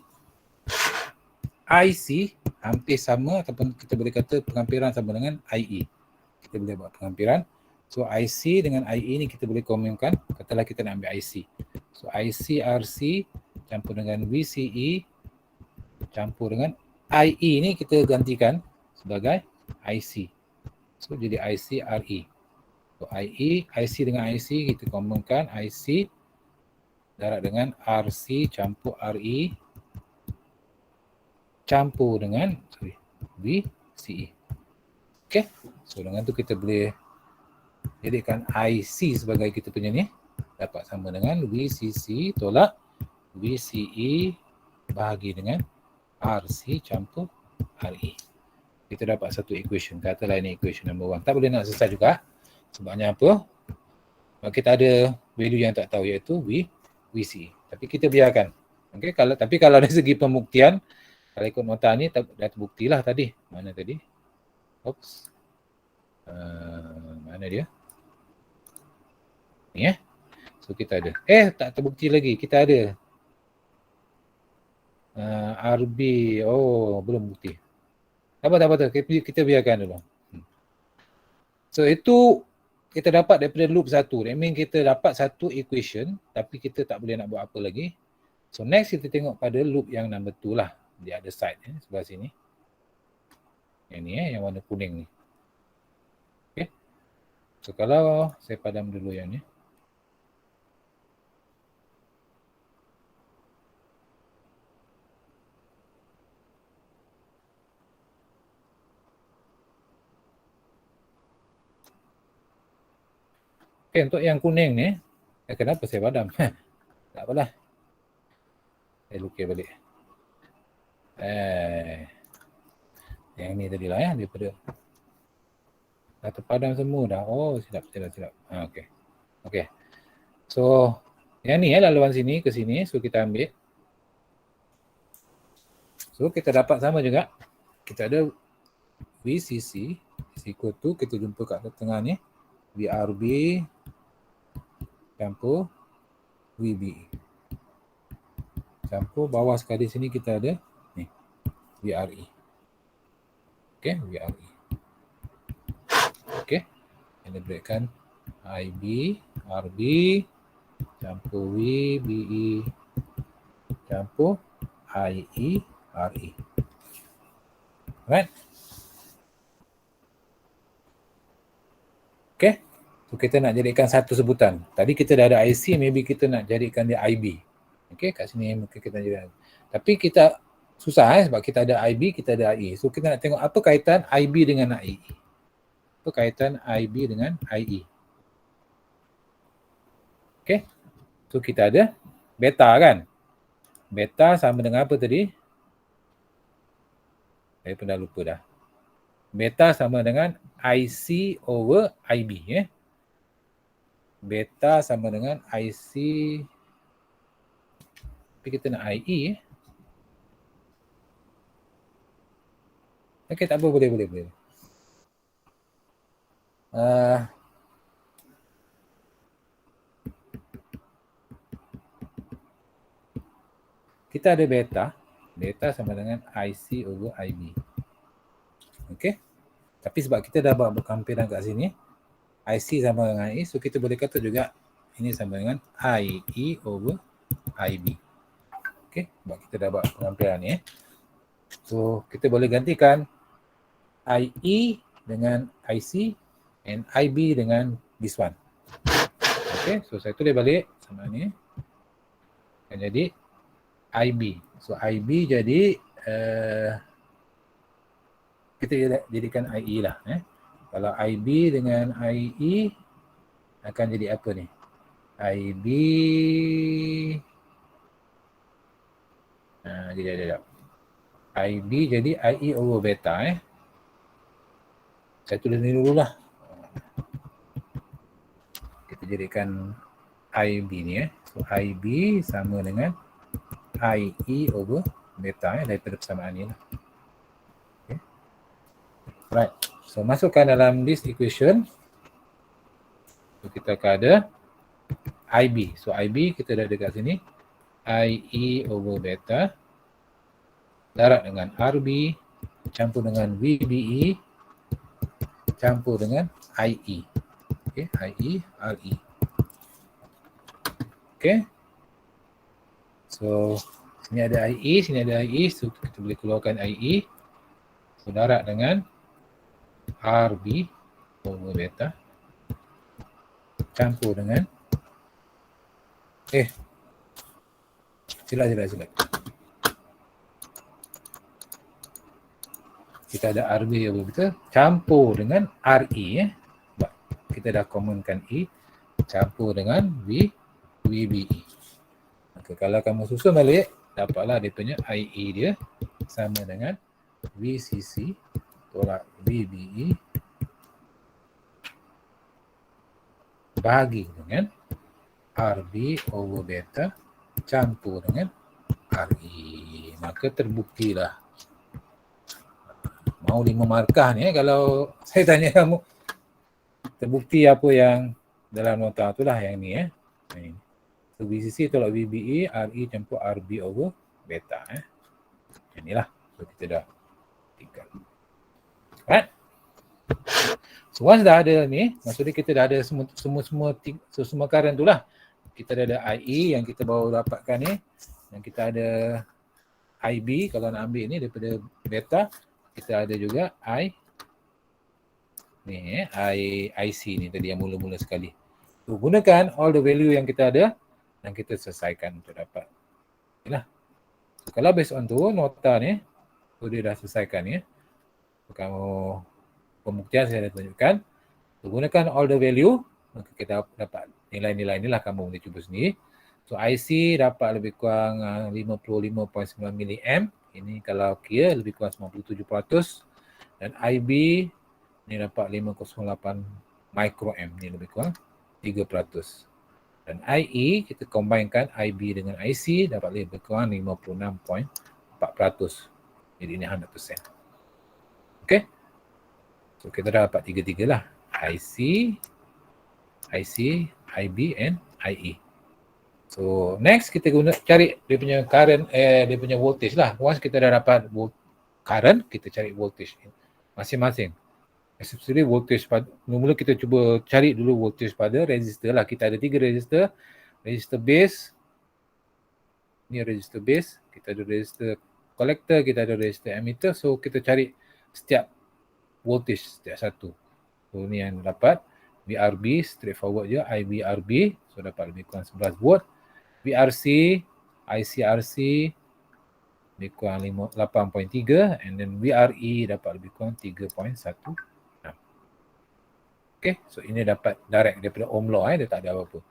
IC hampir sama ataupun kita boleh kata penghampiran sama dengan IE. Kita boleh buat penghampiran. So IC dengan IE ni kita boleh kombinkan. Katalah kita nak ambil IC. So IC RC campur dengan VCE campur dengan IE ni kita gantikan sebagai IC. So jadi IC RE. So IC dengan IC kita kombinkan IC darab dengan RC campur RE campur dengan VCE. Okay. So dengan tu kita boleh jadikan IC sebagai kita punya ni. Dapat sama dengan VCC tolak VCE bahagi dengan RC campur RE. Kita dapat satu equation. Katalah ini equation number 1. Tak boleh nak selesai juga. Sebabnya apa? Sebab kita ada value yang tak tahu iaitu VCE. Tapi kita biarkan. Okay, tapi kalau dari segi pembuktian, kalau ikut nota ni dah terbuktilah tadi. Mana tadi? Oops. Mana dia? Ni So kita ada. Tak terbukti lagi. Kita ada. RB. Oh, belum bukti. Tak apa. Kita biarkan dulu. So itu kita dapat daripada loop 1. That means kita dapat satu equation tapi kita tak boleh nak buat apa lagi. So next kita tengok pada loop yang number 2 lah. Dia ada side sebelah sini. Yang ni yang warna kuning ni. Okay. So kalau saya padam dulu yang ni. Okay, untuk yang kuning ni, kenapa saya padam? Tak apalah. Saya lukis balik. Yang ni tadilah daripada dah terpadam semua dah. Oh, silap. Okay. So, yang ni laluan sini ke sini. So, kita ambil. So, kita dapat sama juga. Kita ada VCC is equal to, kita jumpa kat tengah ni. VRB campur VB. Campur bawah sekali sini kita ada ni VRE. Okey, VRE. Okey. Ini breakkan IB, RB campur VBE campur IE, RE. Right? Okay. So kita nak jadikan satu sebutan. Tadi kita dah ada IC, maybe kita nak jadikan dia IB. Okay, kat sini mungkin kita jadikan. Tapi kita susah sebab kita ada IB, kita ada IE. So kita nak tengok apa kaitan IB dengan IE. Apa kaitan IB dengan IE. Okay. So kita ada beta kan. Beta sama dengan apa tadi? Saya pun dah lupa dah. Beta sama dengan IC over IB. Beta sama dengan IC, tapi kita nak IE. Okey, tak apa, boleh. Kita ada beta sama dengan IC over IB. Okey. Tapi sebab kita dah buat berkampiran kat sini, IC sama dengan IE, so kita boleh kata juga ini sama dengan IE over IB. Okey, sebab kita dah buat pengampilan ni. So kita boleh gantikan IE dengan IC and IB dengan this one. Okey, so saya tulis balik sama ni. Akan jadi IB. So IB jadi kita jadikan IE lah. Kalau IB dengan IE akan jadi apa ni? IB IB jadi IE over beta. Saya tulis ni dululah. Kita jadikan IB ni. So IB sama dengan IE over beta daripada persamaan ni lah. Okay. Right. So masukkan dalam this equation. So kita akan ada IB. So IB kita dah ada kat sini. IE over beta darat dengan RB campur dengan VBE campur dengan IE. Okay, IE, RE. Okay. So sini ada IE, sini ada IE. So kita boleh keluarkan IE. So darat dengan RB over beta campur dengan Silap. Kita ada RB over beta campur dengan RE. Kita dah commonkan E campur dengan VBE. Maka kalau kamu susun balik, dapatlah dia punya IE dia sama dengan VCC tolak VBE bahagi dengan RB over beta campur dengan RE. Maka terbuktilah. Mau 5 markah ni kalau saya tanya kamu terbukti apa yang dalam nota tu lah yang ni So VCC tolak VBE, RE campur RB over beta Yang ni lah. So kita dah tinggal. Right? So once dah ada ni, maksudnya kita dah ada semua current tu lah. Kita dah ada IE yang kita baru dapatkan ni. Dan kita ada IB kalau nak ambil ni daripada beta. Kita ada juga IC ni tadi yang mula-mula sekali. So gunakan all the value yang kita ada dan kita selesaikan untuk dapat. Inilah. So, kalau based on tu nota ni, so dia dah selesaikan ni. So, kamu pembuktian saya dah tunjukkan. So, gunakan all the value, maka kita dapat nilai-nilai inilah kamu boleh cuba sendiri. So IC dapat lebih kurang 55.9 mA. Ini kalau kira lebih kurang 97%. Dan IB ni dapat 508 microamp. Ni lebih kurang 3%. Dan IE kita combinekan IB dengan IC dapat lebih kurang 56.4%. Jadi ini 100%. Okay. So kita dah dapat tiga-tiga lah. IC, IB and IE. So next kita guna cari dia punya current, dia punya voltage lah. Once kita dah dapat current, kita cari voltage masing-masing. Especially voltage pada, mula-mula kita cuba cari dulu voltage pada resistor lah. Kita ada 3 resistor. Resistor base. Ni resistor base. Kita ada resistor collector, kita ada resistor emitter. So kita cari setiap voltage setiap satu. So ni yang dapat. VRB straightforward je. IBRB. So dapat lebih kurang 11 volt. VRC, ICRC lebih kurang 8.3 and then VRE dapat lebih kurang 3.16. Okay, so ini dapat direct daripada Ohm law, dia tak ada apa-apa.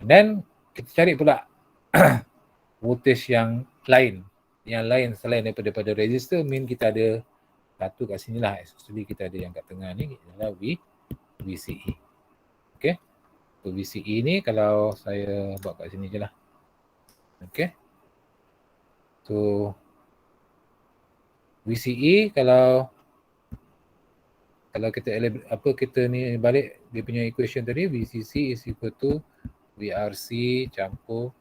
And then kita cari pula voltage yang lain selain daripada resistor, mean kita ada Satu kat sini lah, actually kita ada yang kat tengah ni adalah VCE. Okay. So VCE ni kalau saya buat kat sini je lah. Okay. So VCE kalau kita ni balik dia punya equation tadi, VCC is equal to VRC campur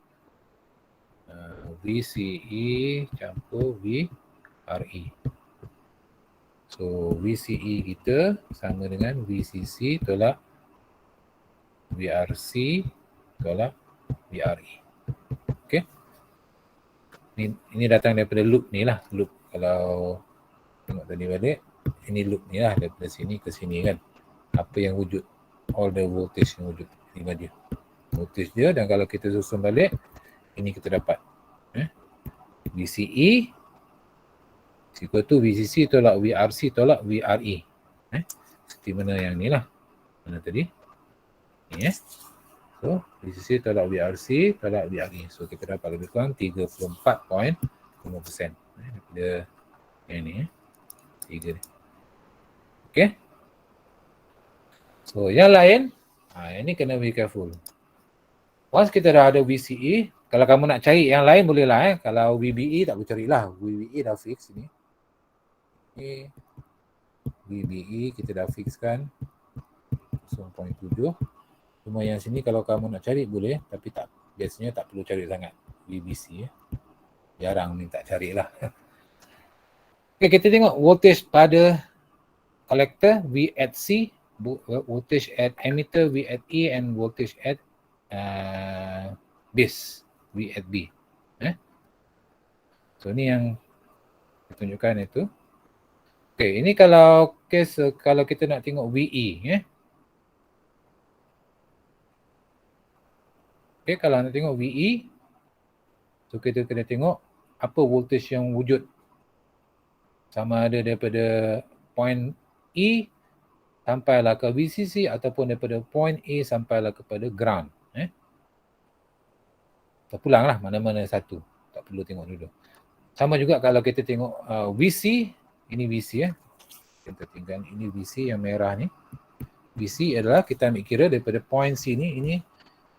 VCE campur VRE. So VCE kita sama dengan VCC tolak VRC tolak VRE. Okay. Ini datang daripada loop ni lah. Loop kalau tengok tadi balik, ini loop ni lah daripada sini ke sini kan. Apa yang wujud? All the voltage yang wujud. Ini dia. Voltage dia, dan kalau kita susun balik, ini kita dapat. VCE equal to VCC tolak VRC tolak VRE. Seperti mana yang ni lah. Mana tadi? Ni So, VCC tolak VRC tolak VRE. So, kita dapat lebih kurang 34.5% daripada yang ni. 3 ni. Okay. So, yang lain, yang ni kena be careful. Once kita dah ada VCE, kalau kamu nak cari yang lain boleh lah. Kalau VBE tak boleh carilah. VBE dah fix ni. Ni VBE kita dah fixkan 0.7. Cuma yang sini kalau kamu nak cari boleh, tapi tak, biasanya tak perlu cari sangat VBC. Jarang minta carilah. Okay, kita tengok voltage pada collector V at C, voltage at emitter V at E, and voltage at base V at B. So ni yang saya tunjukkan itu. Okay, ini kalau case kalau kita nak tengok VE. Okay, kalau nak tengok VE, so kita kena tengok apa voltage yang wujud. Sama ada daripada point E sampailah ke VCC ataupun daripada point A sampailah kepada ground. Terpulang lah mana-mana satu. Tak perlu tengok dulu. Sama juga kalau kita tengok VC. Ini VC Kita tinggal ini VC yang merah ni. VC adalah kita ambil kira daripada point C ni.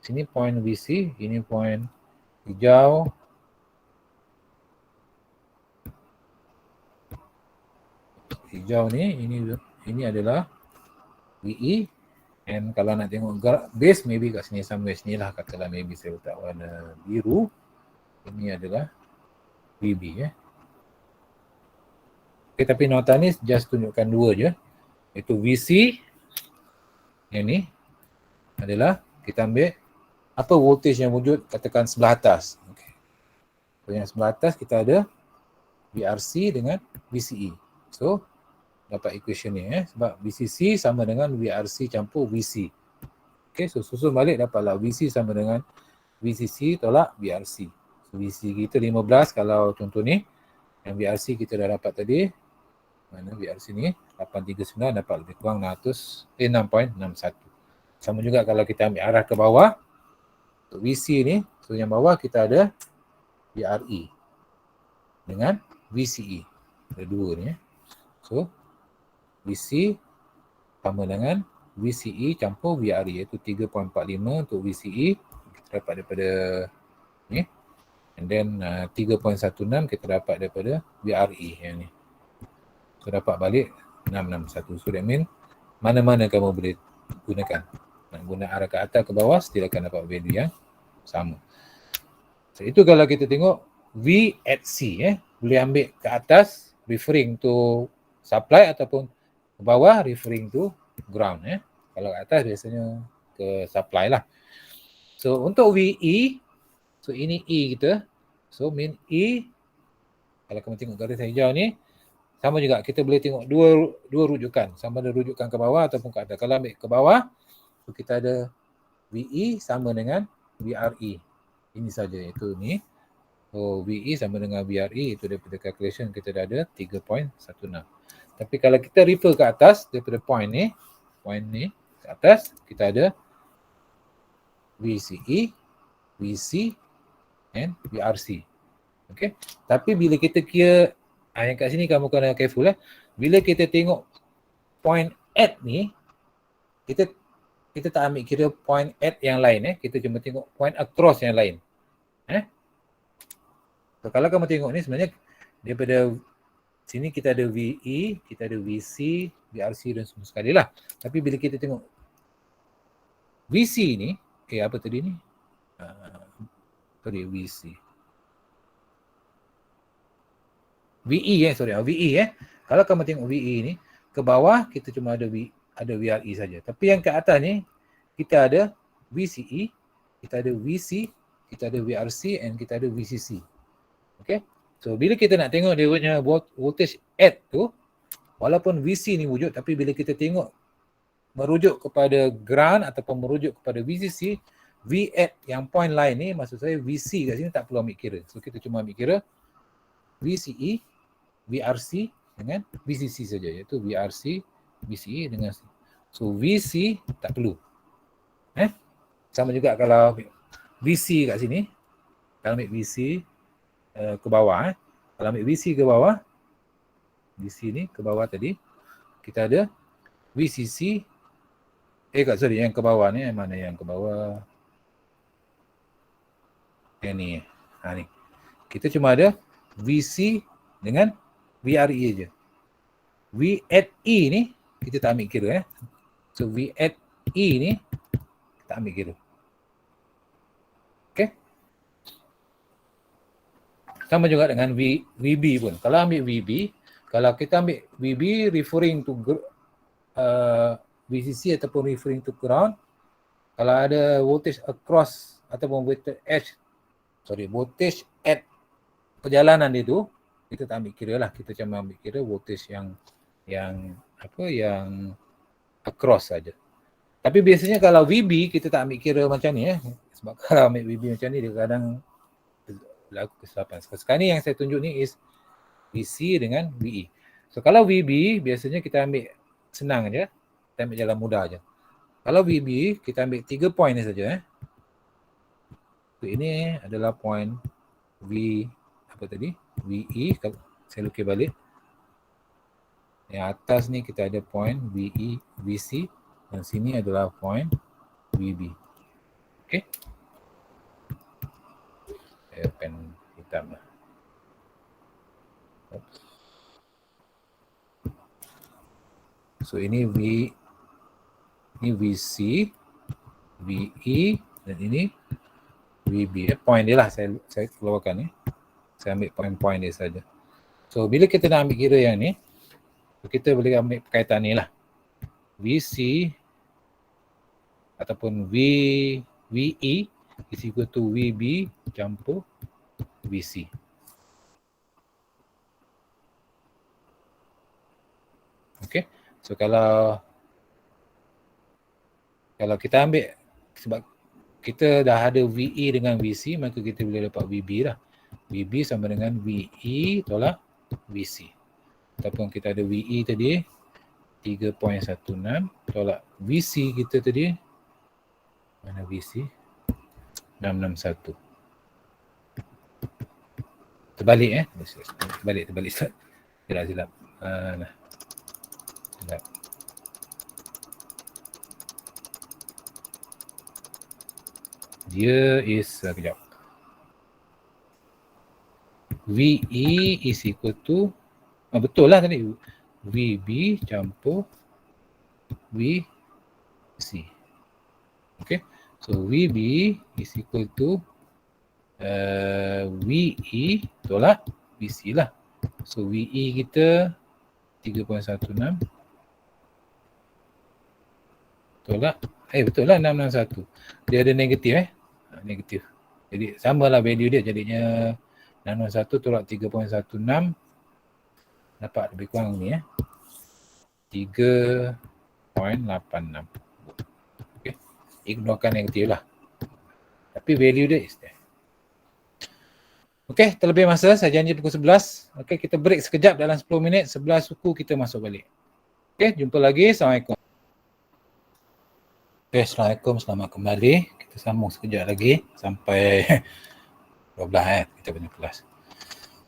Sini point VC. Ini point hijau. Hijau ni. Ini adalah VE. And kalau nak tengok base, maybe kat sini somewhere sini lah. Katalah maybe saya letak warna biru. Ini adalah VB. Okay, tapi nota ni just tunjukkan dua je. Itu VC. Yang ni adalah kita ambil apa voltage yang wujud, katakan sebelah atas. Okay. So, yang sebelah atas kita ada VRC dengan VCE. So, dapat equation ni. Sebab VCC sama dengan VRC campur VC. Okay, so susun balik dapatlah VC sama dengan VCC tolak VRC. So, VC kita 15 kalau contoh ni. Yang VRC kita dah dapat tadi. Mana VRC ni? 839 dapat lebih kurang 6.61. Sama juga kalau kita ambil arah ke bawah. Untuk VC ni, so yang bawah kita ada VRE dengan VCE. Ada dua ni. So, VC sama dengan VCE campur VRE, iaitu 3.45 untuk VCE. Kita dapat daripada ni. And then 3.16 kita dapat daripada VRE yang ni. So, dapat balik 661. So, that mean mana-mana kamu boleh gunakan. Nak guna arah ke atas ke bawah, still akan dapat value yang sama. So, itu kalau kita tengok V at C. Boleh ambil ke atas, referring to supply, ataupun ke bawah, referring to ground. Kalau ke atas, biasanya ke supply lah. So, untuk VE, so ini E kita. So, mean E, kalau kamu tengok garis hijau ni, sama juga, kita boleh tengok dua rujukan. Sama ada rujukan ke bawah ataupun ke atas. Kalau ambil ke bawah, so kita ada VE sama dengan VRE. Ini saja, itu ni. So, VE sama dengan VRE, itu daripada calculation kita dah ada 3.16. Tapi kalau kita refer ke atas, daripada point ni ke atas, kita ada VCE, VC and VRC. Okay. Tapi bila kita kira Yang kat sini kamu kena careful Bila kita tengok point at ni, kita tak ambil kira point at yang lain kita cuma tengok point across yang lain. So, kalau kamu tengok ni sebenarnya daripada sini kita ada VE, kita ada VC, VRC dan semua sekali lah. Tapi bila kita tengok VC ni, apa tadi ni? Sorry, VC. VE VE Kalau kamu tengok VE ni, ke bawah kita cuma ada VRE saja. Tapi yang ke atas ni, kita ada VCE, kita ada VC, kita ada VRC and kita ada VCC. Okay. So, bila kita nak tengok dia punya voltage at tu, walaupun VC ni wujud, tapi bila kita tengok merujuk kepada ground ataupun merujuk kepada VCC, V at yang point line ni, maksud saya VC kat sini tak perlu ambil kira. So, kita cuma ambil kira VCE, VRC dengan VCC saja, iaitu VRC, VCE dengan C. So, VC tak perlu. Sama juga kalau VC kat sini, kalau ambil VC ke bawah, kalau ambil VC ke bawah, VC ni ke bawah tadi, kita ada VCC, yang ke bawah ni, mana yang ke bawah? Yang ni, ni. Kita cuma ada VC dengan VRE je. V at E ni, kita tak ambil kira So, V at E ni, tak ambil kira. Okay. Sama juga dengan VB pun. Kalau ambil VB, kalau kita ambil VB referring to VCC ataupun referring to ground, kalau ada voltage across ataupun voltage at perjalanan dia tu, kita tak ambil kira lah. Kita cuma ambil kira voltage yang across saja. Tapi biasanya kalau VB kita tak ambil kira macam ni Sebab kalau ambil VB macam ni dia kadang berlaku kesilapan. Sekarang ni yang saya tunjuk ni is VC dengan VE. So kalau VB biasanya kita ambil senang je. Kita ambil jalan mudah je. Kalau VB kita ambil 3 point ni saja So ini adalah point VE. Saya lukis balik. Yang atas ni kita ada point VE, VC. Dan sini adalah point VB. Okay. Saya pen hitam lah. So ini VC, VE dan ini VB. Point dia lah saya keluarkan ni. Saya ambil point-point dia saja. So bila kita nak ambil kira yang ni, kita boleh ambil perkaitan ni lah. VC ataupun VE is equal to VB campur VC. Okay. So kalau kita ambil, sebab kita dah ada VE dengan VC, maka kita boleh dapat VB lah. VB sama dengan VE tolak VC. Ataupun kita ada VE tadi 3.16 tolak VC kita tadi, mana VC? 661. Terbalik Terbalik. Silap. Silap. Dia is kejap. VE is equal to betul lah tadi. VB campur VC. Okay. So VB is equal to VE tolak VC lah. So VE kita 3.16 tolak betul lah 661. Dia ada negatif negatif. Jadi samalah value dia, jadinya 661 tolak 3.16 dapat lebih kurang ni 3.86. Okay. Ignorekan negatif lah. Tapi value dia is there. Okay, terlebih masa, saya janji pukul 11. Okay, kita break sekejap dalam 10 minit. 11 suku kita masuk balik. Okay, jumpa lagi. Assalamualaikum. Okay, Assalamualaikum. Selamat kembali. Kita sambung sekejap lagi sampai 12 kita punya kelas.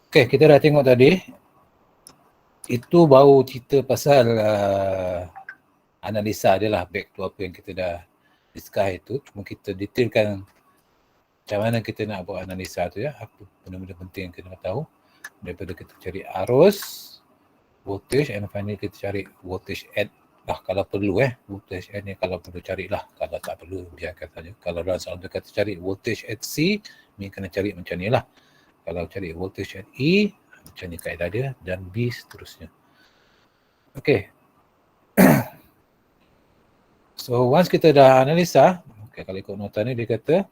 Okay, kita dah tengok tadi Itu baru cerita pasal analisa dia lah, back to apa yang kita dah discuss itu. Cuma kita detailkan macam mana kita nak buat analisa tu ya, apa benda-benda penting yang kita nak tahu daripada kita cari arus, voltage, and finally kita cari voltage add lah kalau perlu voltage add ni kalau perlu carilah, kalau tak perlu biarkan saja. Kalau dalam soalan tu kata cari voltage at C, ni kena cari macam ni lah. Kalau cari voltage at E, macam ni kaedah dia, dan B seterusnya. Okay. So once kita dah analisa, okay, kalau ikut nota ni dia kata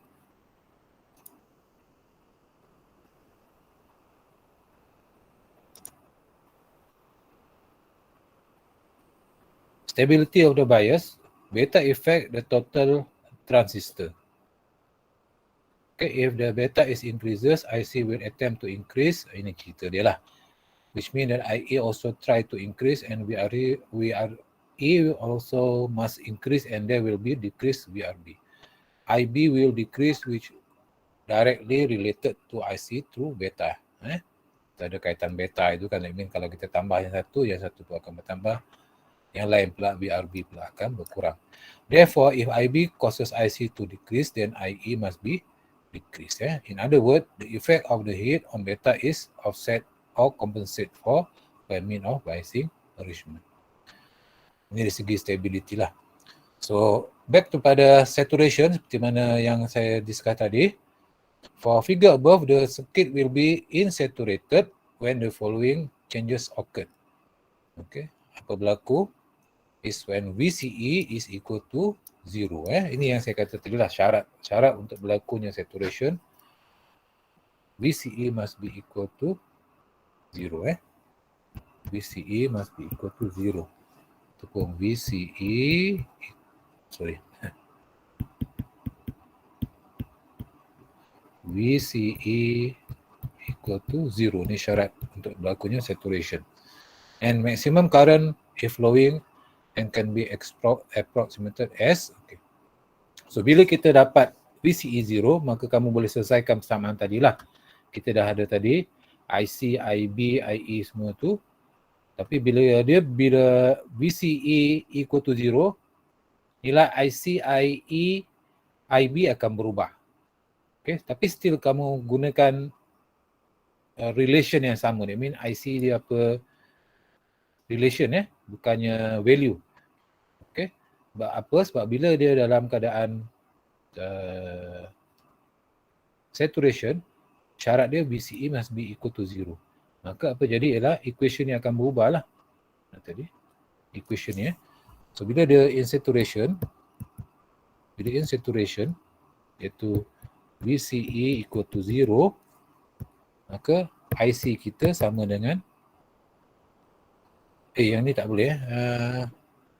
stability of the bias, beta affect the total transistor. Okay, if the beta is increases, IC will attempt to increase. Ini cerita dia lah. Which means that IA also try to increase and VRE also must increase and there will be decrease VRB. IB will decrease which directly related to IC through beta. Ada kaitan beta itu kan, I mean kalau kita tambah yang satu tu akan bertambah. Yang lain pula VRB pula akan berkurang. Therefore, if IB causes IC to decrease, then IE must be decreased. In other words, the effect of the heat on beta is offset or compensate for by means of biasing arrangement. Ini dari segi stability lah. So, back kepada saturation seperti mana yang saya discuss tadi. For figure above, the circuit will be insaturated when the following changes occur. Okay, apa berlaku? Is when VCE is equal to 0. Ini yang saya kata tadi lah, syarat untuk berlakunya saturation. VCE must be equal to 0. VCE must be equal to 0. Ataupun VCE, VCE equal to 0. Ini syarat untuk berlakunya saturation. And maximum current if flowing and can be approximated as, okay. So bila kita dapat VCE 0, maka kamu boleh selesaikan persamaan tadilah. Kita dah ada tadi IC, IB, IE semua tu. Tapi bila VCE equal to 0, nilai IC, IE, IB akan berubah. Okay, tapi still kamu gunakan relation yang sama. I mean IC dia apa relation bukannya value. Okay, sebab apa? Sebab bila dia dalam keadaan saturation, syarat dia VCE must be equal to 0. Maka apa jadi ialah equation yang akan berubah lah. Tadi equation ni so bila dia in saturation, iaitu VCE equal to 0, maka IC kita sama dengan yang ni tak boleh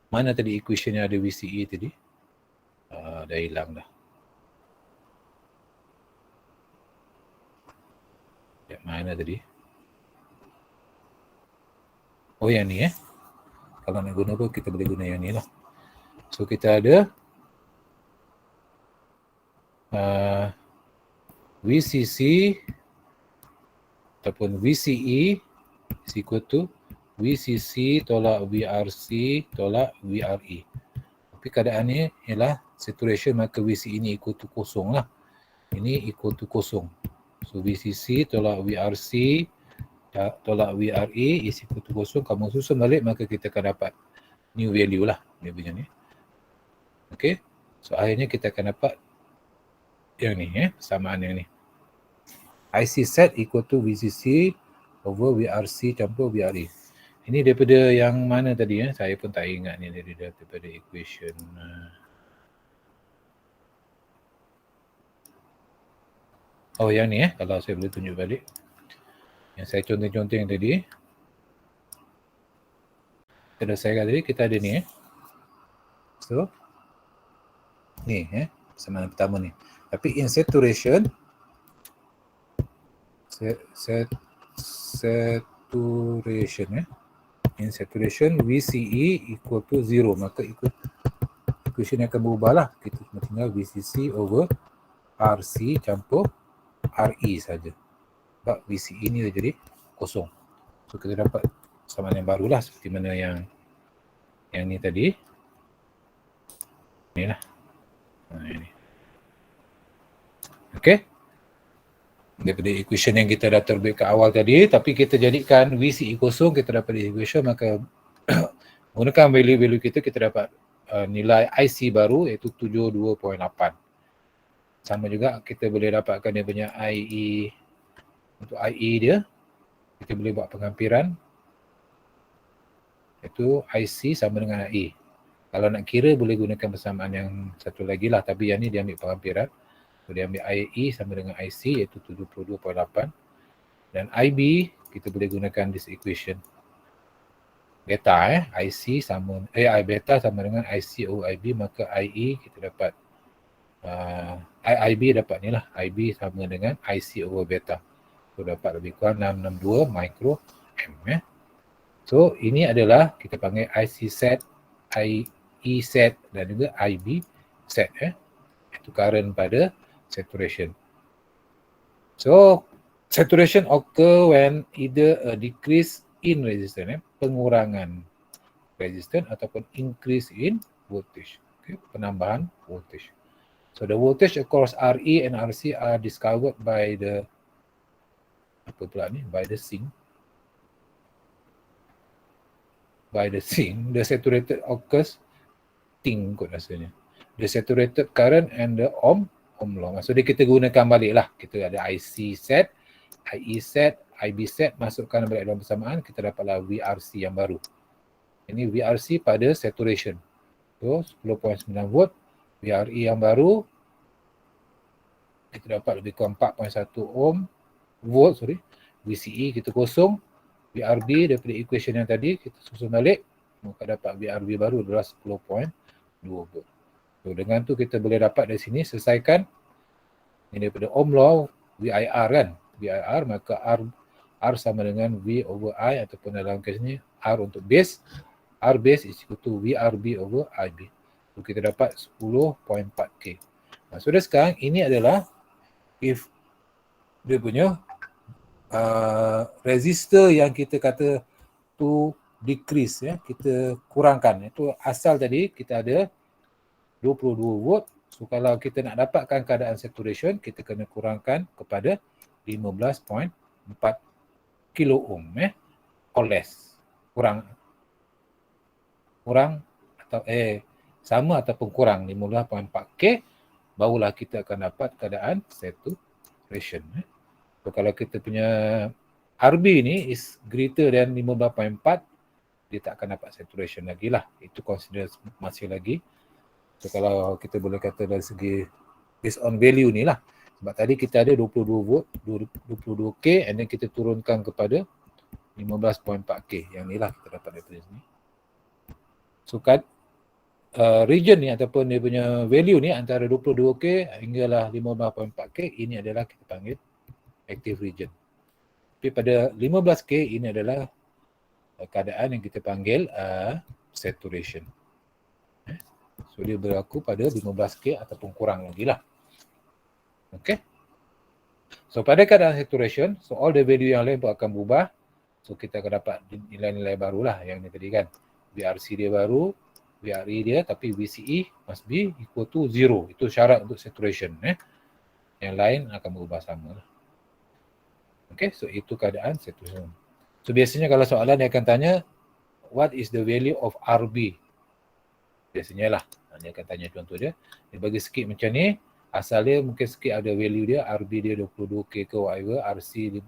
mana tadi equation yang ada VCE tadi? Dah hilang dah. Mana tadi? Oh yang ni Kalau nak guna apa, kita boleh guna yang ni lah. So kita ada VCC ataupun VCE is equal to VCC tolak VRC tolak VRE. Tapi keadaan ni ialah saturation, maka VCE ni equal to kosong lah. Ini equal to kosong. So VCC tolak VRC tolak VRE is equal to kosong. Kamu susun balik, maka kita akan dapat new value lah. Dia punya ni. Okay. So akhirnya kita akan dapat yang ni, persamaan yang ni. IC set equal to VCC over VRC campur VRE. Ini daripada yang mana tadi saya pun tak ingat ni, daripada equation oh yang ni kalau saya boleh tunjuk balik. Yang saya conteng-conteng tadi. Kita dah saya tadi, kita ada ni So ni persamaan pertama ni. Tapi in saturation in saturation VCE equal to 0, maka equation akan berubah lah. Kita cuma tinggal VCC over RC campur RE saja. Sebab VCE ni dah jadi kosong. So kita dapat persamaan yang barulah seperti mana yang ni tadi. Ni lah. Ini. Okay. Daripada equation yang kita dah terbit kat awal tadi, tapi kita jadikan VCE kosong, kita dapat equation, maka gunakan value-value kita dapat nilai IC baru iaitu 72.8. Sama juga kita boleh dapatkan dia punya IE. Untuk IE dia, kita boleh buat penghampiran iaitu IC sama dengan IE. Kalau nak kira boleh gunakan persamaan yang satu lagi lah, tapi yang ni dia ambil penghampiran. So, dia ambil IE sama dengan IC iaitu 72.8. Dan IB kita boleh gunakan this equation. Beta IC sama beta sama dengan IC over IB, maka IE kita dapat IB dapat ni lah, IB sama dengan IC over beta. So dapat lebih kurang 662 micro M. So ini adalah kita panggil IC set, IE set dan juga IB set. Itu current pada saturation. So saturation occur when either a decrease in resistance, pengurangan resistance ataupun increase in voltage. Okay, penambahan voltage. So the voltage across RE and RC are discovered by the by the sink. By the sink, the saturated occurs kot rasanya. The saturated current and the ohm law. So kita gunakan balik lah. Kita ada IC set, IE set, IB set, masukkan balik dalam persamaan, kita dapatlah VRC yang baru. Ini VRC pada saturation. So 10.9 volt, VRE yang baru, kita dapat lebih kurang 4.1 volt, VCE kita kosong, VRB daripada equation yang tadi, kita susun balik, maka dapat VRB baru adalah 10.2 volt. So dengan tu kita boleh dapat dari sini, selesaikan ini daripada ohm law, VIR kan, VIR, maka R sama dengan V over I, ataupun dalam kes ni R untuk base, R base is equal to VRB over IB. So kita dapat 10.4K. So dah sekarang ini adalah if dia punya resistor yang kita kata to decrease, kita kurangkan. Itu asal tadi kita ada 22 volt. So kalau kita nak dapatkan keadaan saturation, kita kena kurangkan kepada 15.4 kilo ohm or less. Kurang atau sama ataupun kurang 15.4K, barulah kita akan dapat keadaan saturation. So kalau kita punya RB ni is greater than 15.4, dia tak akan dapat saturation lagi lah. Itu consider masih lagi. So kalau kita boleh kata dari segi based on value ni lah. Sebab tadi kita ada 22 volt, 22K, and then kita turunkan kepada 15.4K. Yang ni lah kita dapat daripada sini. So region ni ataupun dia punya value ni antara 22K hinggalah 15.4K, ini adalah kita panggil active region. Tapi pada 15K ini adalah keadaan yang kita panggil saturation. So dia berlaku pada 15K ataupun kurang lagi lah. Okay. So pada keadaan saturation, so all the value yang lain pun akan berubah. So kita akan dapat nilai-nilai barulah yang ni tadi kan. VRC dia baru, VRE dia, tapi VCE must be equal to 0. Itu syarat untuk saturation. Yang lain akan berubah sama lah. Okay, so itu keadaan saturation. So biasanya kalau soalan dia akan tanya, what is the value of RB? Biasanya lah, dia akan tanya contoh dia. Dia bagi sikit macam ni, asal dia mungkin sikit ada value dia, RB dia 22K ke whatever, RC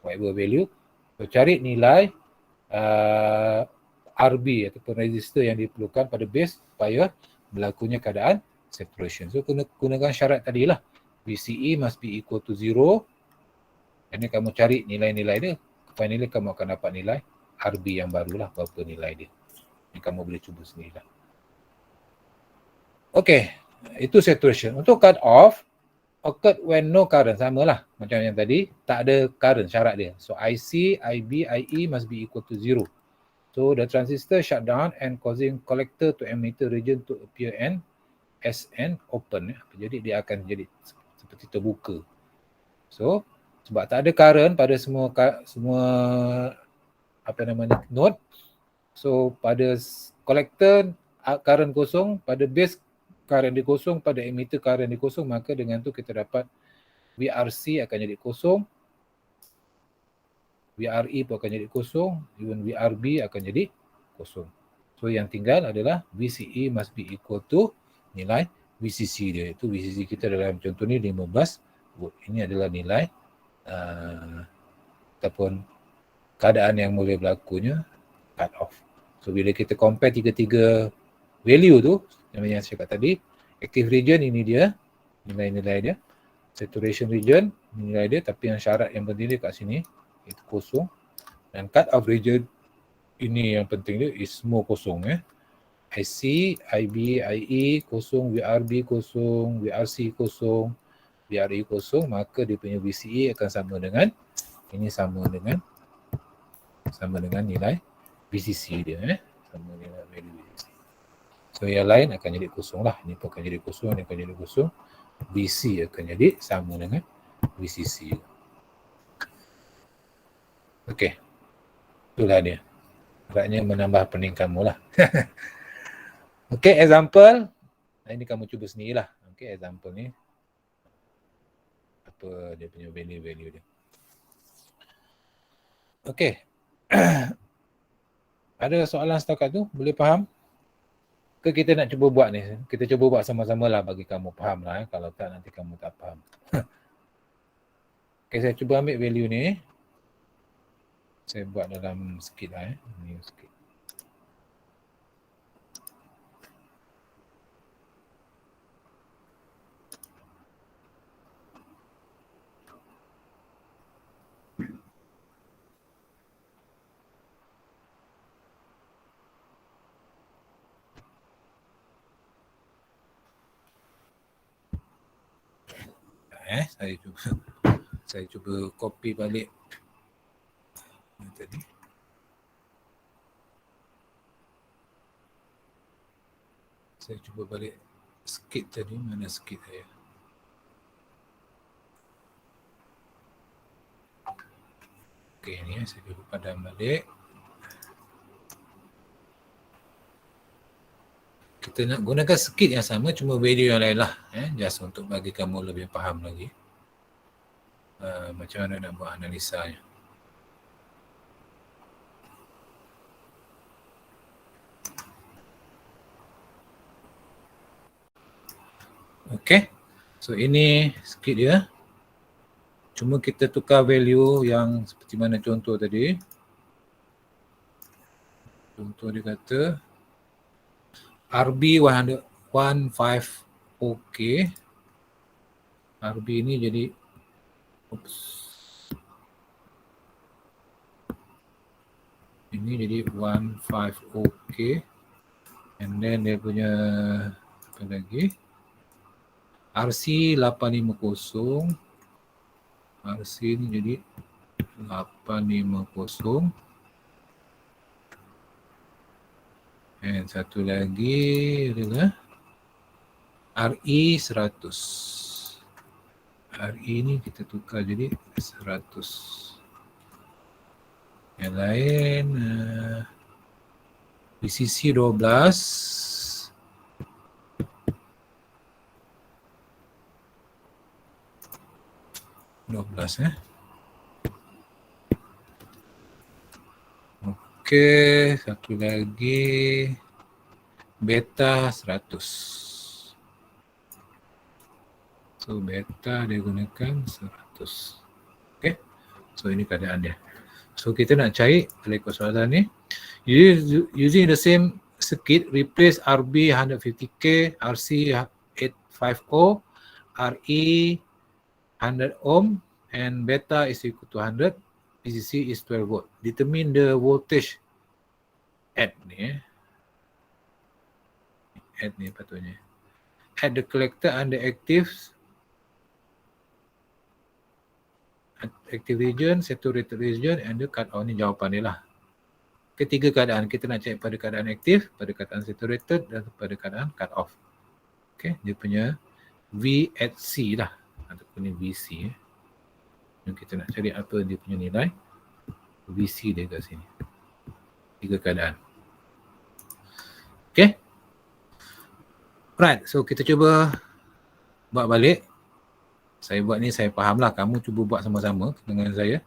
whatever value. So cari nilai RB ataupun resistor yang diperlukan pada base supaya berlakunya keadaan saturation. So kena gunakan syarat tadi lah. VCE must be equal to 0. Ini kamu cari nilai-nilai dia. Finally kamu akan dapat nilai RB yang barulah, berapa nilai dia. Ini kamu boleh cuba sendirilah. Okay, itu saturation. Untuk cut off, occurred when no current, samalah macam yang tadi, tak ada current syarat dia. So IC, IB, IE must be equal to 0. So the transistor shut down and causing collector to emitter region to appear and SN open. Jadi dia akan jadi seperti terbuka. So sebab tak ada current pada semua node. So pada collector current kosong, pada base current dia kosong, pada emitter current dia kosong, maka dengan tu kita dapat VRC akan jadi kosong, VRE pun akan jadi kosong, even VRB akan jadi kosong. So yang tinggal adalah VCE must be equal to nilai VCC dia. Itu VCC kita dalam contoh ni 15 volt. Ini adalah nilai ataupun keadaan yang boleh berlakunya cut off. So bila kita compare tiga-tiga value tu, yang saya cakap tadi, active region ini dia, nilai-nilai dia, saturation region nilai dia, tapi yang syarat yang penting dia kat sini itu kosong, dan cut off region ini yang penting dia is semua kosong IC, IB, IE kosong, VRB kosong, VRC kosong, VRE kosong, maka dia punya VCE akan sama dengan ini, sama dengan nilai VCC dia sama nilai value VCC. So yang lain akan jadi kosong lah. Ini pun akan jadi kosong, ini akan jadi kosong. VC akan jadi sama dengan VCC. Okey. Itulah dia. Agaknya menambah pening kamu lah. Okey, example. Ini kamu cuba sendirilah. Okey, example ni. Apa dia punya value dia. Okey. Ada soalan setakat tu? Boleh faham? Ke kita nak cuba buat ni? Kita cuba buat sama-sama lah bagi kamu faham lah. Kalau tak, nanti kamu tak faham. Okey, saya cuba ambil value ni. Saya buat dalam sikit lah New sikit. Saya cuba copy balik tadi. Saya cuba balik sikit tadi, mana sikit saya. Okey, ni saya cuba padam balik. Kita nak gunakan sikit yang sama, cuma value yang lain lah. Just untuk bagi kamu lebih faham lagi. Macam mana nak buat analisanya. Okay. So ini sikit dia. Cuma kita tukar value yang seperti mana contoh tadi. Contoh dia kata RB 105 OK. RB ini jadi ini jadi 15 OK. And then dia punya apa lagi? RC 850. RC ni jadi 850. Dan satu lagi adalah RE 100. RE ni kita tukar jadi 100. Yang lain VCC 12. Okey, satu lagi beta 100. So beta dia gunakan 100. Okey. So ini keadaan dia. So kita nak cari ikut soalan ni. Using the same circuit, replace RB 150K, RC 850, RE 100 ohm and beta is equal to 100, VCC is 12 volt. Determine the voltage at ni. At ni patutnya. At the collector under active region, saturated region and the cut off. Ni jawapan dia lah. Ketiga keadaan kita nak cek pada keadaan aktif, pada keadaan saturated dan pada keadaan cut off. Okay, dia punya V at C lah. Ataupun ni VC. Yang kita nak cari apa dia punya nilai VC dia kat sini. Tiga keadaan. Okay. Right, so kita cuba buat balik. Saya buat ni saya faham lah, kamu cuba buat sama-sama dengan saya.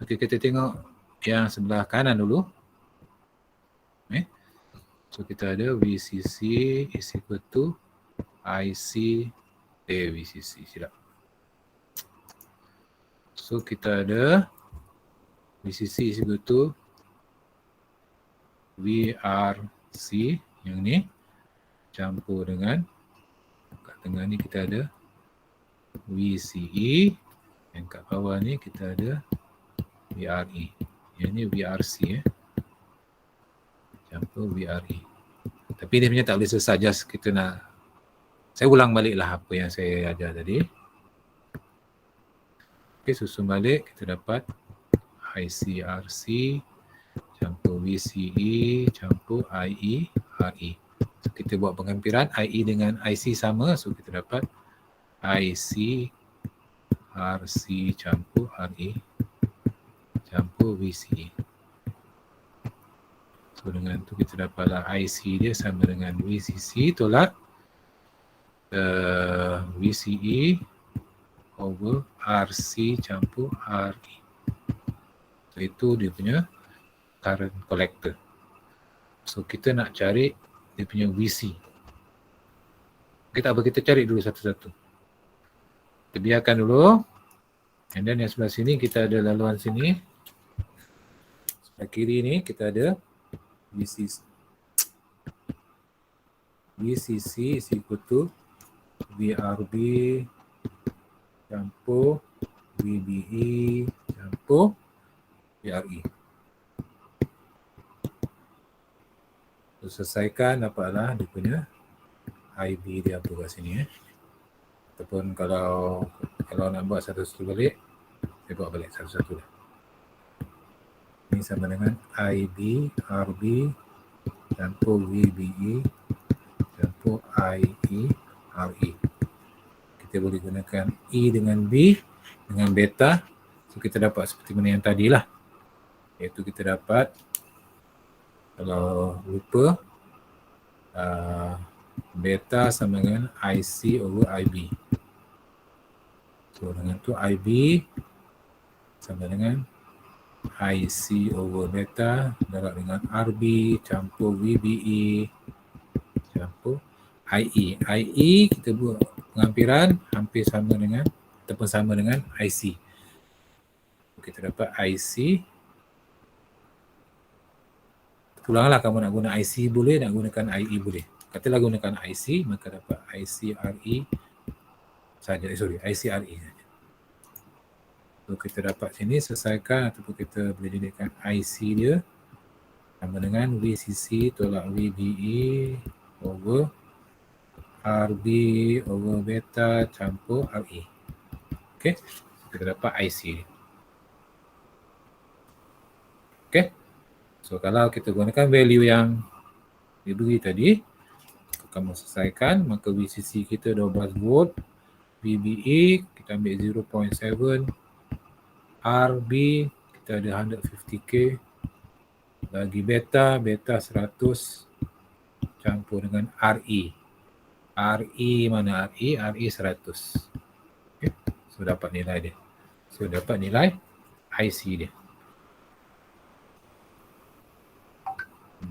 Okay, kita tengok yang sebelah kanan dulu. So kita ada VCC is equal to IC VCC, silap. So kita ada VCC is equal to VRC yang ni campur dengan kat tengah ni kita ada VCE, yang kat bawah ni kita ada VRE. Yang ni VRC campur VRE. Tapi dia punya tak boleh selesai, just kita nak, saya ulang balik lah apa yang saya ajar tadi. Okay, susun balik, kita dapat ICRC campur VCE campur IE RE. So, kita buat penghampiran IE dengan IC sama, so kita dapat IC RC campur RE campur VCE. So dengan tu kita dapatlah IC dia sama dengan VCC tolak VCE over RC campur RE. So itu dia punya current collector. So kita nak cari dia punya VC. Kita apa, kita cari dulu satu-satu. Kita biarkan dulu. And then yang sebelah sini kita ada laluan sini. Sebelah kiri ni kita ada VCC is equal to VRB campur VBE campur VRE. So, selesaikan dapatlah dia punya IB dia apa kat sini Ataupun kalau nak buat satu-satu balik, saya buat balik satu-satu dah. Ini sama dengan IB RB campur VBE campur IE RE. Kita boleh gunakan E dengan B dengan beta. So kita dapat seperti mana yang tadi lah. Iaitu kita dapat, kalau lupa, beta sama dengan IC over IB. So dengan tu IB sama dengan IC over beta darab dengan RB campur VBE campur IE. IE kita buat penghampiran hampir sama dengan ataupun sama dengan IC. Kita dapat IC. Pulanglah kamu nak guna IC boleh, nak gunakan IE boleh. Katalah gunakan IC, maka dapat ICRE saja. ICRE saja. So kita dapat sini selesaikan ataupun kita boleh jadikan IC dia sama dengan VCC tolak VBE over RB over beta campur RE. Okay, kita dapat IC dia. Okay, so kalau kita gunakan value yang diberi tadi, kamu selesaikan, maka VCC kita 12 volt, VBE kita ambil 0.7, RB kita ada 150K, bagi beta 100 campur dengan RE. RE mana RE? RE 100. Okay. So dapat nilai dia. So dapat nilai IC dia.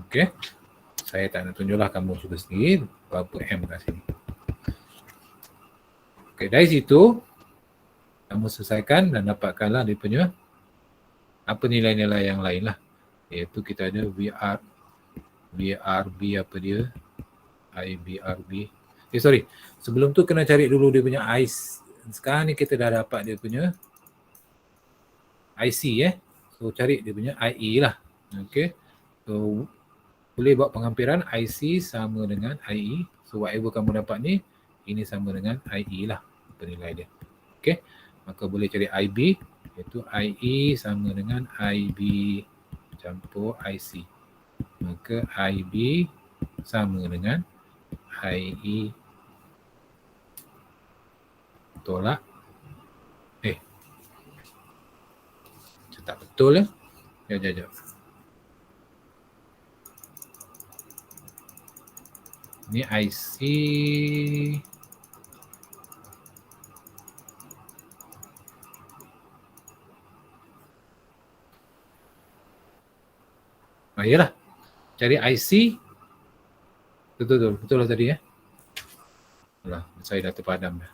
Okay. Saya tak nak tunjuklah, kamu cuba sendiri berapa M kat sini. Okay, dari situ kamu selesaikan dan dapatkanlah dia punya apa nilai-nilai yang lain lah. Iaitu kita ada VRB apa dia? IBRB. Sebelum tu kena cari dulu dia punya IC. Sekarang ni kita dah dapat dia punya IC So cari dia punya IE lah. Okay. So boleh buat penghampiran IC sama dengan IE. So whatever kamu dapat ni, ini sama dengan IE lah penilai dia. Okay. Maka boleh cari IB, iaitu IE sama dengan IB campur IC. Maka IB sama dengan IE tolak. Tak betul Sekejap. Ini IC iyalah, cari IC. Betul lah tadi ya. Alah, saya dah terpadam dah.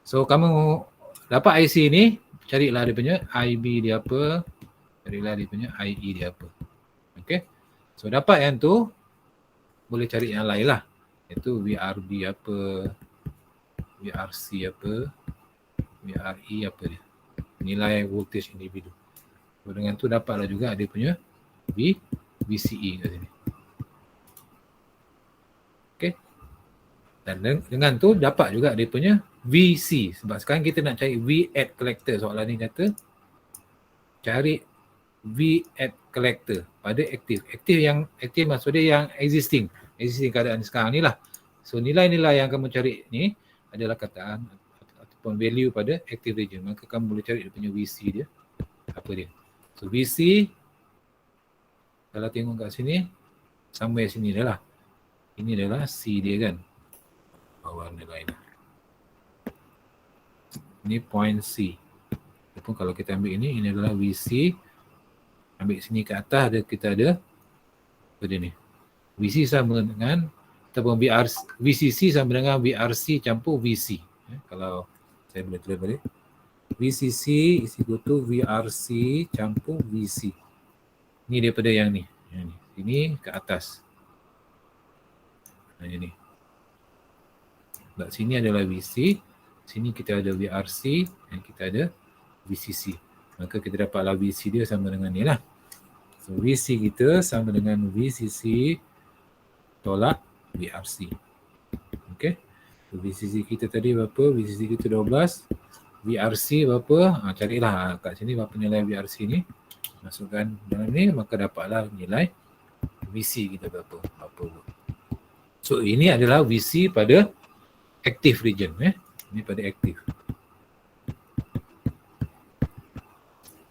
So kamu dapat IC ni, carilah dia punya IB dia apa, carilah dia punya IE dia apa. Okay. So dapat yang tu, boleh cari yang lain lah. Iaitu VRB apa, VRC apa, VRE apa dia. Nilai voltage individu. So dengan tu dapatlah juga dia punya VCE kat sini. Okay. Dan dengan tu dapat juga dia punya VC. Sebab sekarang kita nak cari V at collector. Soalan ni kata cari V at collector pada aktif. Aktif yang aktif maksud dia yang existing keadaan sekarang ni lah. So nilai-nilai yang kamu cari ni adalah kataan ataupun value pada active region. Maka kamu boleh cari dia punya VC dia. Apa dia? So VC kalau tengok kat sini, somewhere sini dah lah. Ini adalah C dia kan. Warna lain. Ini point C. Ataupun kalau kita ambil ini adalah VC. Ambil sini ke atas kita ada apa dia ni? VC sama dengan ataupun VCC sama dengan VRC campur VC. Kalau saya boleh tulis balik. VCC is equal to VRC campur VC. Ini daripada yang ni. Ini ke atas. Ini. Sebab sini adalah VC, sini kita ada VRC dan kita ada VCC. Maka kita dapatlah VC dia sama dengan ni lah. So VC kita sama dengan VCC tolak VRC. Okay. So VCC kita tadi berapa? VCC kita 12. VRC berapa? Carilah kat sini berapa nilai VRC ni. Masukkan dalam ni, maka dapatlah nilai VC kita berapa. So ini adalah VC pada active region. Ini pada active.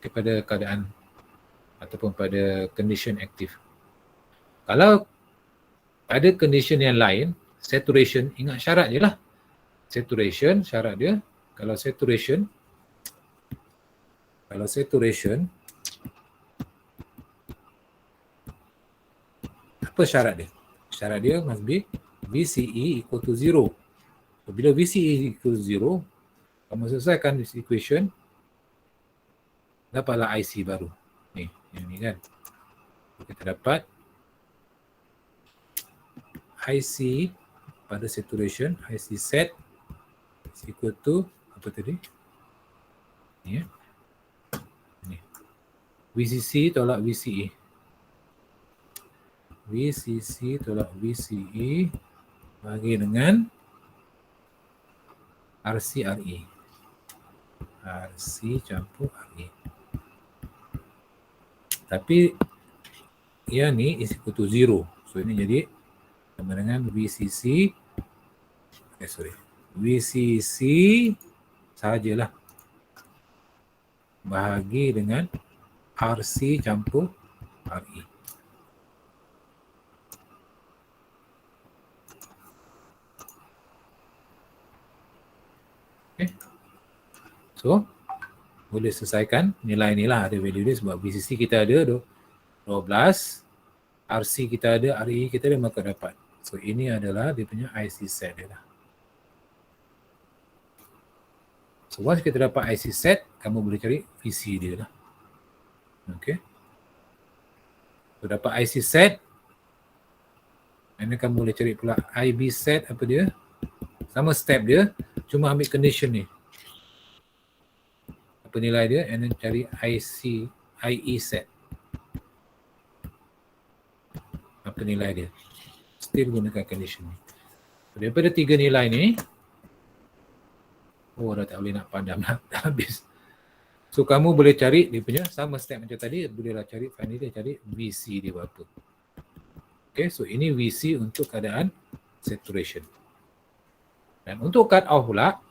Kepada keadaan ataupun pada condition aktif. Kalau ada condition yang lain, saturation, ingat syarat je lah. Saturation, syarat dia, kalau saturation, apa syarat dia? Syarat dia must be VCE equal to 0. So, bila VCE equal to 0, kamu selesaikan this equation, dapatlah IC baru. Ni, yang ni kan. Kita dapat IC pada saturation, IC set is equal to apa tadi? Ni ya. Ni. VCC tolak VCE. VCC tolak VCE bagi dengan RC campur RE. Tapi yang ni is equal to 0. So ini jadi sama dengan VCC sahajalah bahagi dengan RC campur RE. Okay. So boleh selesaikan nilai ni lah, ada value dia sebab VCC kita ada 12, RC kita ada, RE kita ada, maka dapat. So ini adalah dia punya IC set dia lah. So once kita dapat IC set, kamu boleh cari VC dia lah. Okay. So dapat IC set, and then kamu boleh cari pula IB set, apa dia? Sama step dia, cuma ambil condition ni. Apa nilai dia, and then cari IE set. Apa nilai dia? Still gunakan condition ni. So, daripada 3 nilai ni, dah tak boleh nak padam dah habis. So kamu boleh cari dia punya sama step macam tadi, bolehlah cari finally cari VC dia berapa. Okay, so ini VC untuk keadaan saturation. Dan untuk cut off pula,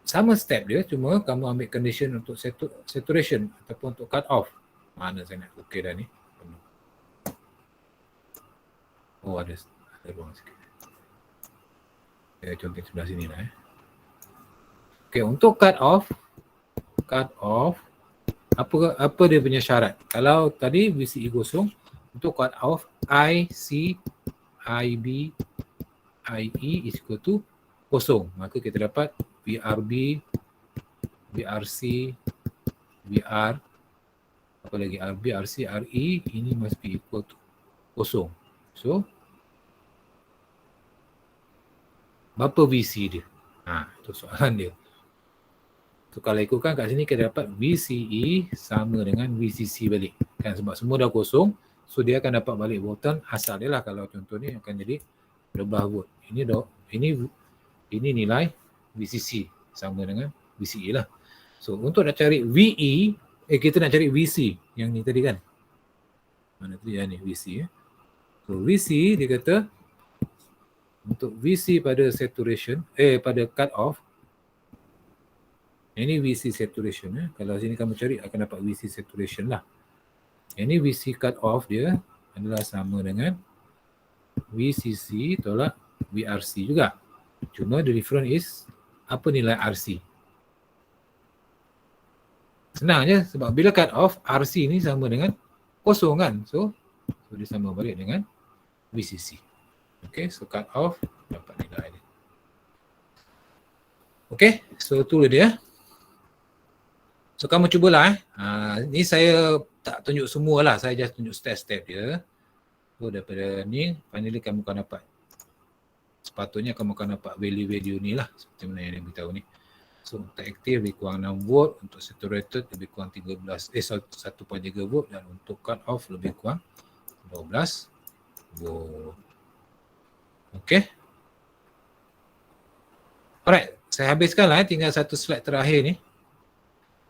sama step dia, cuma kamu ambil condition untuk saturation ataupun untuk cut off. Mana saya nak okey dah ni. Oh, ada ruang sikit. Saya contoh sebelah sini lah. Okay, untuk cut off, apa dia punya syarat? Kalau tadi VCE kosong, untuk cut off IC, IB, IE is equal to kosong. Maka kita dapat VRB, VRC, VR, apa lagi, RB, RC, RE, ini must be equal to kosong. So, berapa VC dia? Itu soalan dia. So, kalau ikutkan kat sini kita dapat VCE sama dengan VCC balik. Kan sebab semua dah kosong, so dia akan dapat balik voltan asal dia lah. Kalau contoh ni akan jadi 12 volt. Ini nilai VCC sama dengan VCE lah. So, untuk nak cari VE, kita nak cari VC yang ni tadi kan. Mana tadi ni VC. So, VC dia kata untuk VC pada saturation, pada cut off, ini VC saturation. Kalau sini kamu cari akan dapat VC saturation lah. Ini VC cut off dia adalah sama dengan VCC tolak VRC juga. Cuma the difference is apa nilai RC. Senang je sebab bila cut off RC ni sama dengan kosong kan. So dia sama balik dengan VCC. Okay, so cut off dapat nilai dia. Okay, so tu dia. So kamu cubalah ni saya tak tunjuk semua lah, saya just tunjuk step-step dia. So daripada ni finally kamu akan dapat, sepatutnya kamu akan dapat value-value ni lah seperti mana yang dia beritahu ni. So untuk aktif lebih kurang 6 volt, untuk saturated lebih kurang 1.3 volt dan untuk cut off lebih kurang 12 volt. Okay. Alright, saya habiskan lah, tinggal satu slide terakhir ni.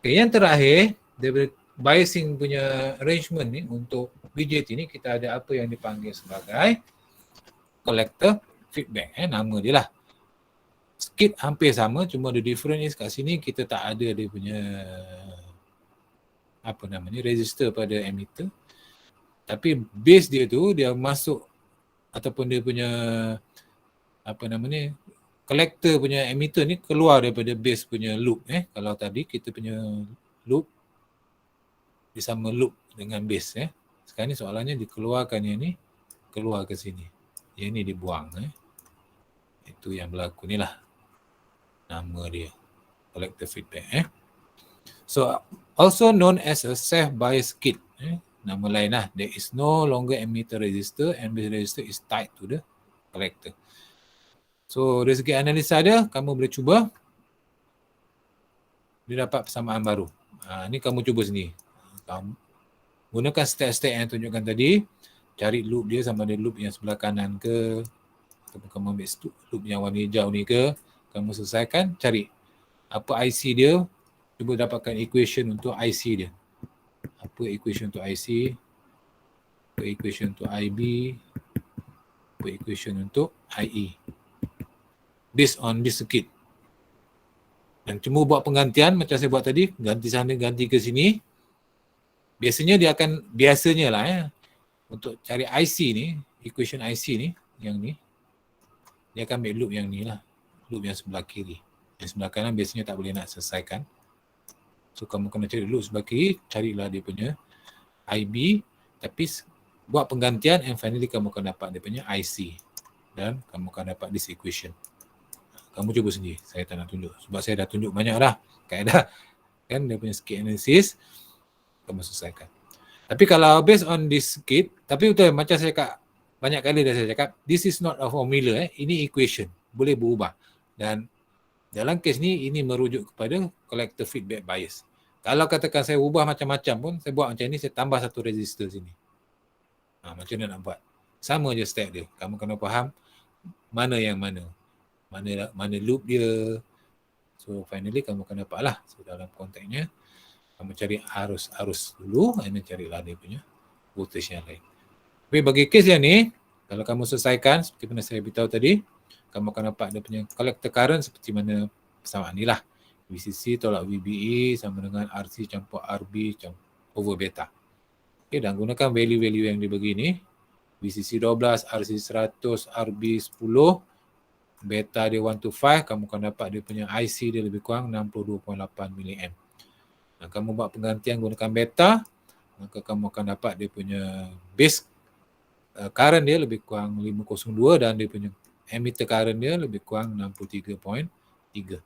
Okay, yang terakhir, daripada biasing punya arrangement ni untuk BJT ni kita ada apa yang dipanggil sebagai collector feedback. Nama dia lah. Sikit hampir sama, cuma the difference is kat sini kita tak ada dia punya resistor pada emitter. Tapi base dia tu dia masuk ataupun dia punya collector punya emitter ni keluar daripada base punya loop. Kalau tadi kita punya loop disama loop dengan base. Sekarang ni soalannya dikeluarkan yang ni, keluar ke sini. Yang ni dibuang. Itu yang berlaku ni lah. Nama dia. Collector feedback. So, also known as a self-biased kit. Nama lain lah. There is no longer emitter resistor and base resistor is tied to the collector. So dari segi analisa dia, kamu boleh cuba. Dia dapat persamaan baru. Ni kamu cuba sendiri. Kamu gunakan step-step yang tunjukkan tadi. Cari loop dia sama ada loop yang sebelah kanan ke. Ataupun kamu ambil loop yang warna hijau ni ke. Kamu selesaikan, cari apa IC dia. Cuba dapatkan equation untuk IC dia. Apa equation untuk IC. Apa equation untuk IB. Apa equation untuk IE. Based on this circuit. Dan cuma buat penggantian macam saya buat tadi, ganti sana, ganti ke sini. Biasanya dia akan, untuk cari IC ni, equation IC ni, yang ni, dia akan ambil loop yang ni lah. Loop yang sebelah kiri. Yang sebelah kanan biasanya tak boleh nak selesaikan. So kamu kena cari loop sebelah kiri, carilah dia punya IB, tapi buat penggantian and finally kamu akan dapat dia punya IC. Dan kamu akan dapat this equation. Kamu cuba sendiri, saya tak nak tunjuk. Sebab saya dah tunjuk banyak dah kaedah. Kan dia punya circuit analysis, kamu selesaikan. Tapi kalau based on this circuit, tapi betul macam saya cakap, banyak kali dah saya cakap, this is not a formula, ini equation, boleh berubah. Dan dalam kes ni, ini merujuk kepada collector feedback bias. Kalau katakan saya ubah macam-macam pun, saya buat macam ni, saya tambah satu resistor sini. Macam mana nak buat? Sama je step dia. Kamu kena faham mana yang mana. Mana loop dia. So finally kamu akan dapat lah. So dalam konteksnya kamu cari arus dulu dan carilah dia punya voltage yang lain. Tapi bagi kes yang ni, kalau kamu selesaikan seperti mana saya beritahu tadi, kamu akan dapat dia punya collector current seperti mana persamaan ni lah. VCC tolak VBE sama dengan RC campur RB over beta. Okay, dan gunakan value-value yang dibagi ni VCC 12, RC 100, RB 10, beta dia 1 to 5, kamu akan dapat dia punya IC dia lebih kurang 62.8 mA. Dan kamu buat penggantian gunakan beta, maka kamu akan dapat dia punya base current dia lebih kurang 502 dan dia punya emitter current dia lebih kurang 63.3.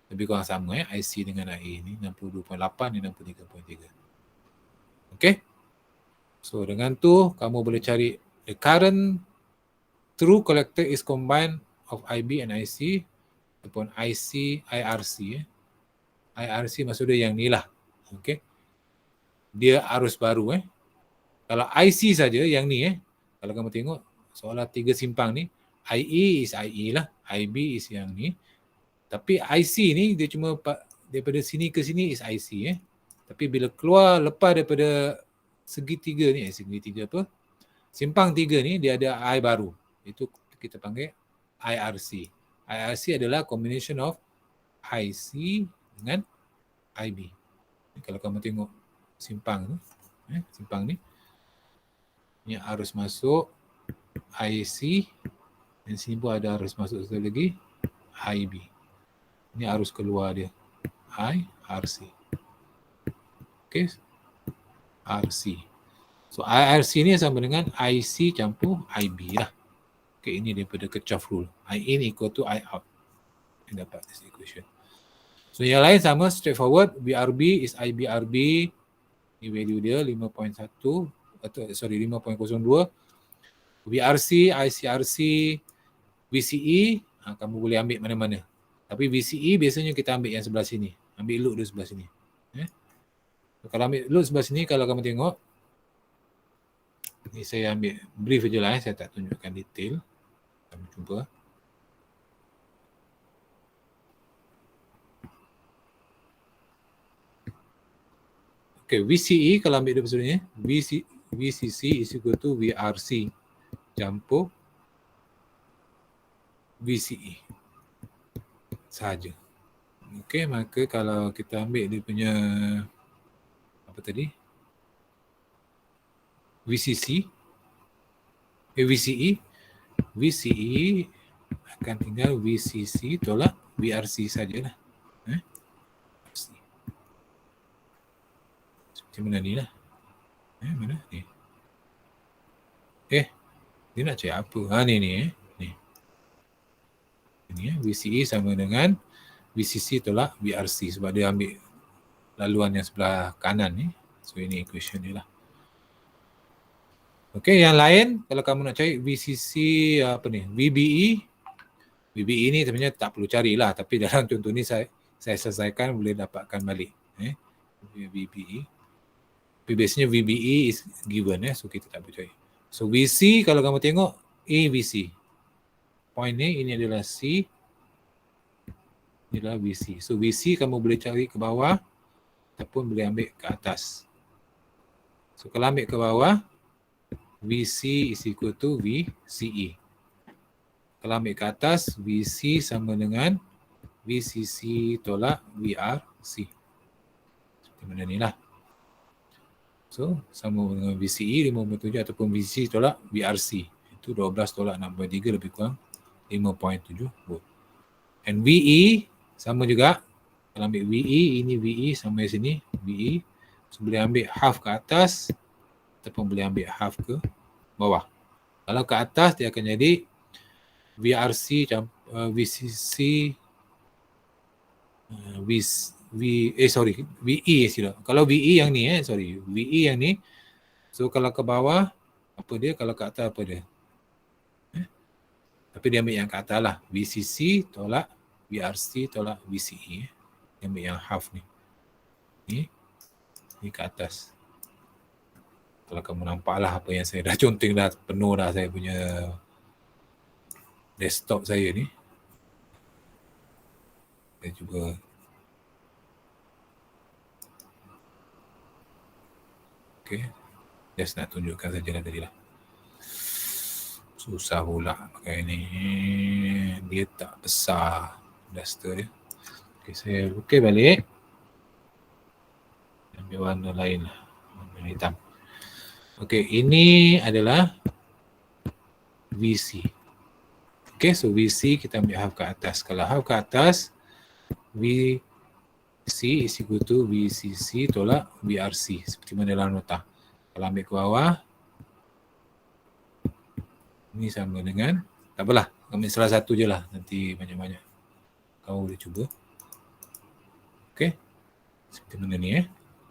Lebih kurang sama IC dengan IE ni 62.8 dan 63.3. Okay. So dengan tu kamu boleh cari the current true collector is combined of IB and IC ataupun IC IRC. IRC maksud dia yang ni lah. Okay. Dia arus baru Kalau IC saja yang ni kalau kamu tengok seolah 3 simpang ni, IE is IE lah, IB is yang ni. Tapi IC ni dia cuma daripada sini ke sini is IC Tapi bila keluar lepas daripada segitiga ni, segitiga apa? Simpang 3 ni dia ada I baru. Itu kita panggil IRC. IRC adalah combination of IC dengan IB. Kalau kamu tengok simpang ni, simpang ni arus masuk IC dan sini pun ada arus masuk sekali lagi IB. Ini arus keluar dia IRC. Okay, RC. So IRC ni sama dengan IC campur IB lah. Okay, ini daripada Kirchhoff rule. I in equal to I out. Kita dapat this equation. So yang lain sama, straightforward. BRB is IBRB. Ini value dia 5.1 atau 5.02. VRC, ICRC, VCE, kamu boleh ambil mana-mana. Tapi VCE biasanya kita ambil yang sebelah sini. Ambil load dia sebelah sini. Kalau ambil load sebelah sini, kalau kamu tengok, ni saya ambil brief je lah, saya tak tunjukkan detail. Kamu cuba. Okay, VCE kalau ambil dia maksudnya, VCC is equal to VRC campur VCE sahaja. Okay, maka kalau kita ambil dia punya apa tadi? VCE akan tinggal VCC tolak VRC sajalah. Seperti mana ni lah. Mana ni? Dia nak cari apa? Ni. Ini VCE sama dengan VCC tolak VRC sebab dia ambil laluan yang sebelah kanan ni. So ini equation dia lah. Okey, yang lain kalau kamu nak cari VCC VBE ni sebenarnya tak perlu carilah, tapi dalam contoh ni saya selesaikan boleh dapatkan balik. VBE. Tapi biasanya VBE is given so kita tak perlu cari. So VC kalau kamu tengok VC. Point ni ini adalah C. Ini adalah VC. So VC kamu boleh cari ke bawah ataupun boleh ambil ke atas. So kalau ambil ke bawah, VC is equal to VCE. Kalau ambil ke atas, VC sama dengan VCC tolak VRC. Seperti mana ni lah. So sama dengan VCE 5.7 ataupun VCC tolak VRC. Itu 12 tolak 6.3 lebih kurang 5.7 volt. And VE sama juga. Kalau ambil VE, ini VE sama di sini, VE. So boleh ambil half ke atas ataupun boleh ambil half ke bawah. Kalau ke atas dia akan jadi VRC VCC VE silap. Kalau VE yang ni VE yang ni. So kalau ke bawah apa dia, kalau ke atas apa dia? Tapi dia ambil yang ke atas lah. VCC tolak VRC tolak VCE. Dia ambil yang half ni. Ni ke atas. Kalau kamu nampak lah apa yang saya dah conteng dah, penuh dah saya punya desktop saya ni. Saya cuba just nak tunjukkan sajalah tadi lah. Susah pula pakai ni. Dia tak besar duster dia. Saya buka balik. Ambil warna lain lah. Warna hitam. Ini adalah VC. Okay, so VC kita ambil half ke atas. Kalau half ke atas, VC is equal to VCC tolak VRC. Seperti mana dalam nota. Kalau ambil ke bawah, ini sama dengan, tak apalah, ambil salah satu je lah. Nanti banyak-banyak. Kau boleh cuba. Okay. Seperti mana ni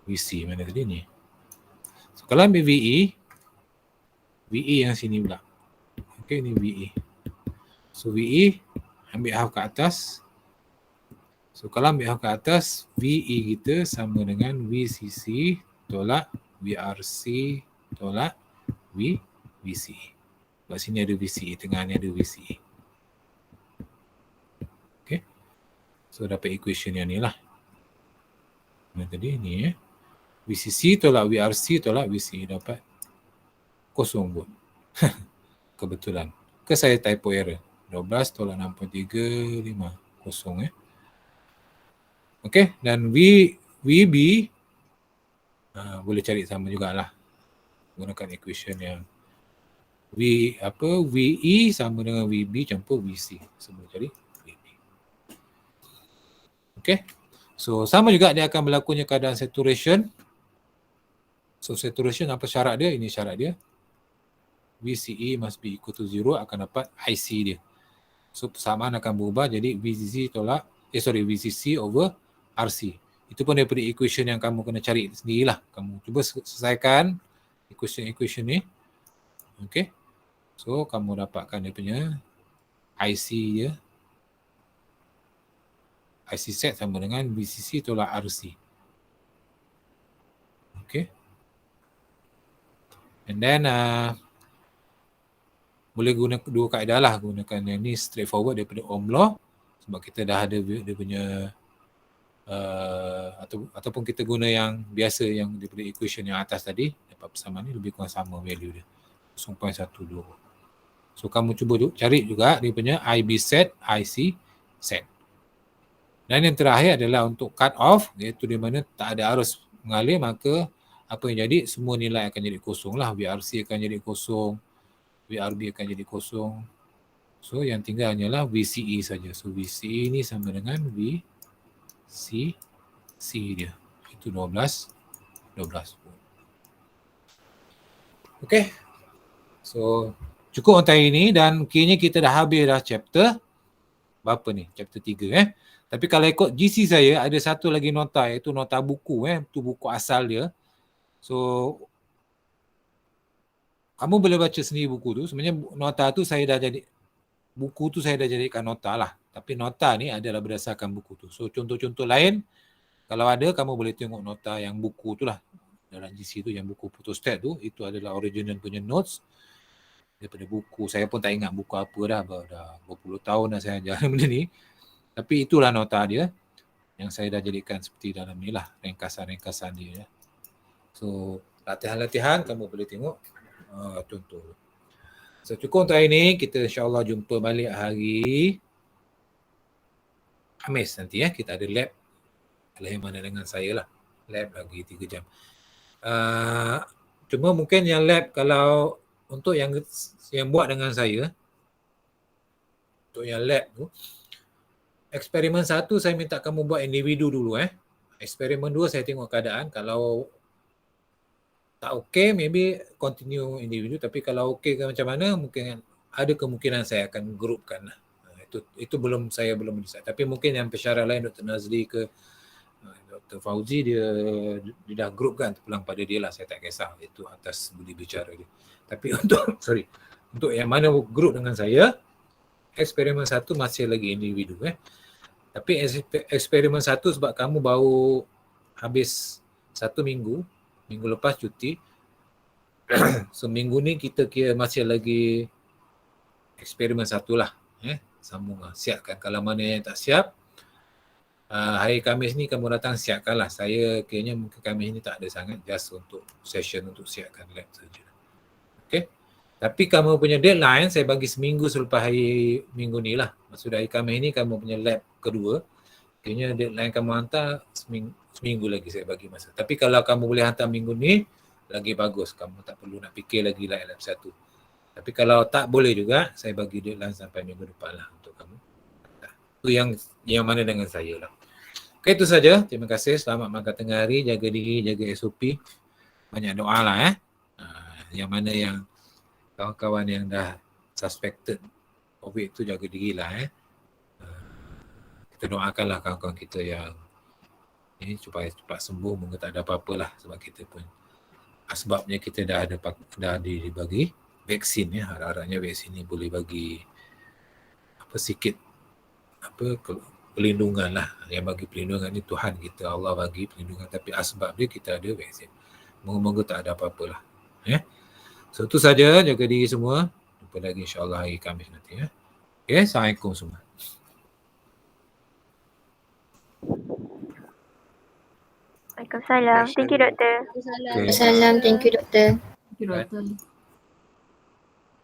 VC mana tadi ni. So, kalau ambil VE yang sini pula. Okay, ni VE. So, VE ambil half ke atas. So, kalau ambil half ke atas, VE kita sama dengan VCC tolak VRC tolak VC. Sebab sini ada VCE, tengah ni ada VCE. Okay. So, dapat equation yang ni lah. Mana tadi ni VCC tolak VRC tolak VCE dapat kosong pun. Kebetulan. Ke saya typo error. 12 tolak 6.35 kosong Okey, dan VB boleh cari sama jugalah. Gunakan equation yang VE sama dengan VB campur VC. So boleh cari VB. Okey. So sama juga dia akan berlakunya keadaan saturation. So saturation apa syarat dia? Ini syarat dia. VCE must be equal to 0 akan dapat IC dia. So persamaan akan berubah jadi VCC over RC. Itu pun daripada equation yang kamu kena cari sendirilah. Kamu cuba selesaikan equation ni. Okay. So kamu dapatkan dia punya IC dia. IC set sama dengan VCC tolak RC. Okay. And then boleh guna dua kaedah lah. Gunakan yang ni straightforward daripada Ohm law. Sebab kita dah ada dia punya ataupun kita guna yang biasa yang daripada equation yang atas tadi. Dapat persamaan ni lebih kurang sama value dia. 0.12. So kamu cuba cari juga dia punya IB set, IC set. Dan yang terakhir adalah untuk cut off, iaitu di mana tak ada arus mengalir, maka apa yang jadi, semua nilai akan jadi kosong lah. VRC akan jadi kosong, VRB akan jadi kosong. So yang tinggal hanyalah VCE saja. So VCE ni sama dengan VCC dia. Itu 12. Okay. So cukup untuk hari ini dan kini kita dah habis dah chapter berapa ni? Chapter 3 Tapi kalau ikut GC saya ada satu lagi nota, iaitu nota buku itu buku asal dia. So kamu boleh baca sendiri buku tu. Sebenarnya nota tu buku tu saya dah jadikan nota lah. Tapi nota ni adalah berdasarkan buku tu. So contoh-contoh lain, kalau ada kamu boleh tengok nota yang buku tu lah. Dalam GC tu yang buku photostat tu, itu adalah original punya notes daripada buku. Saya pun tak ingat buku apa dah berpuluh tahun dah saya ajar benda ni. Tapi itulah nota dia yang saya dah jadikan seperti dalam ni lah, ringkasan-ringkasan dia. So latihan-latihan kamu boleh tengok contoh. So cukup untuk hari ni, kita insyaAllah jumpa balik hari Khamis nanti kita ada lab. Lain mana dengan saya lah, lab lagi 3 jam. Cuma mungkin yang lab, kalau untuk yang buat dengan saya, untuk yang lab tu, eksperimen 1 saya minta kamu buat individu dulu Eksperimen 2 saya tengok keadaan. Kalau tak okey, maybe continue individu. Tapi kalau okey ke macam mana, mungkin ada kemungkinan saya akan groupkan lah. Itu saya belum decide. Tapi mungkin yang pensyarah lain, Dr. Nazli ke Dr. Fauzi, dia dah groupkan, terpulang pada dia lah. Saya tak kisah, itu atas budi bicara dia. Tapi untuk yang mana group dengan saya, eksperimen 1 masih lagi individu Tapi eksperimen 1 sebab kamu baru habis 1 minggu lepas cuti. So minggu ni kita kira masih lagi eksperimen 1 lah. Sambung lah, siapkan. Kalau mana yang tak siap, hari Khamis ni kamu datang siapkanlah. Saya kiranya mungkin Khamis ni tak ada sangat, just untuk session untuk siapkan lab saja. Okay. Tapi kamu punya deadline saya bagi seminggu selepas hari minggu ni lah. Maksud hari Khamis ni kamu punya lab kedua. Kiranya deadline kamu hantar seminggu lagi saya bagi masa. Tapi kalau kamu boleh hantar minggu ni, lagi bagus. Kamu tak perlu nak fikir lagi lab 1. Tapi kalau tak boleh juga, saya bagi deadline sampai minggu depan lah untuk kamu. Itu yang mana dengan saya lah. Okay, itu saja. Terima kasih. Selamat makan tengah hari. Jaga diri, jaga SOP. Banyak doa lah yang mana yang kawan-kawan yang dah suspected COVID tu jaga diri lah kita doakanlah kawan-kawan kita yang ini supaya cepat sembuh, moga tak ada apa-apa lah, sebab kita pun sebabnya kita dah dibagi vaksin ya, harap-harapnya vaksin ni boleh bagi sikit perlindungan lah. Yang bagi perlindungan ni Tuhan kita, Allah bagi perlindungan, tapi asbab dia kita ada vaksin. Moga-moga tak ada apa-apa lah so itu saja. Jaga diri semua, jumpa lagi insyaAllah hari Khamis nanti Okay, Assalamualaikum semua. Waalaikumsalam. Thank you, doktor. Waalaikumsalam. Thank you, doktor. Thank you, doktor.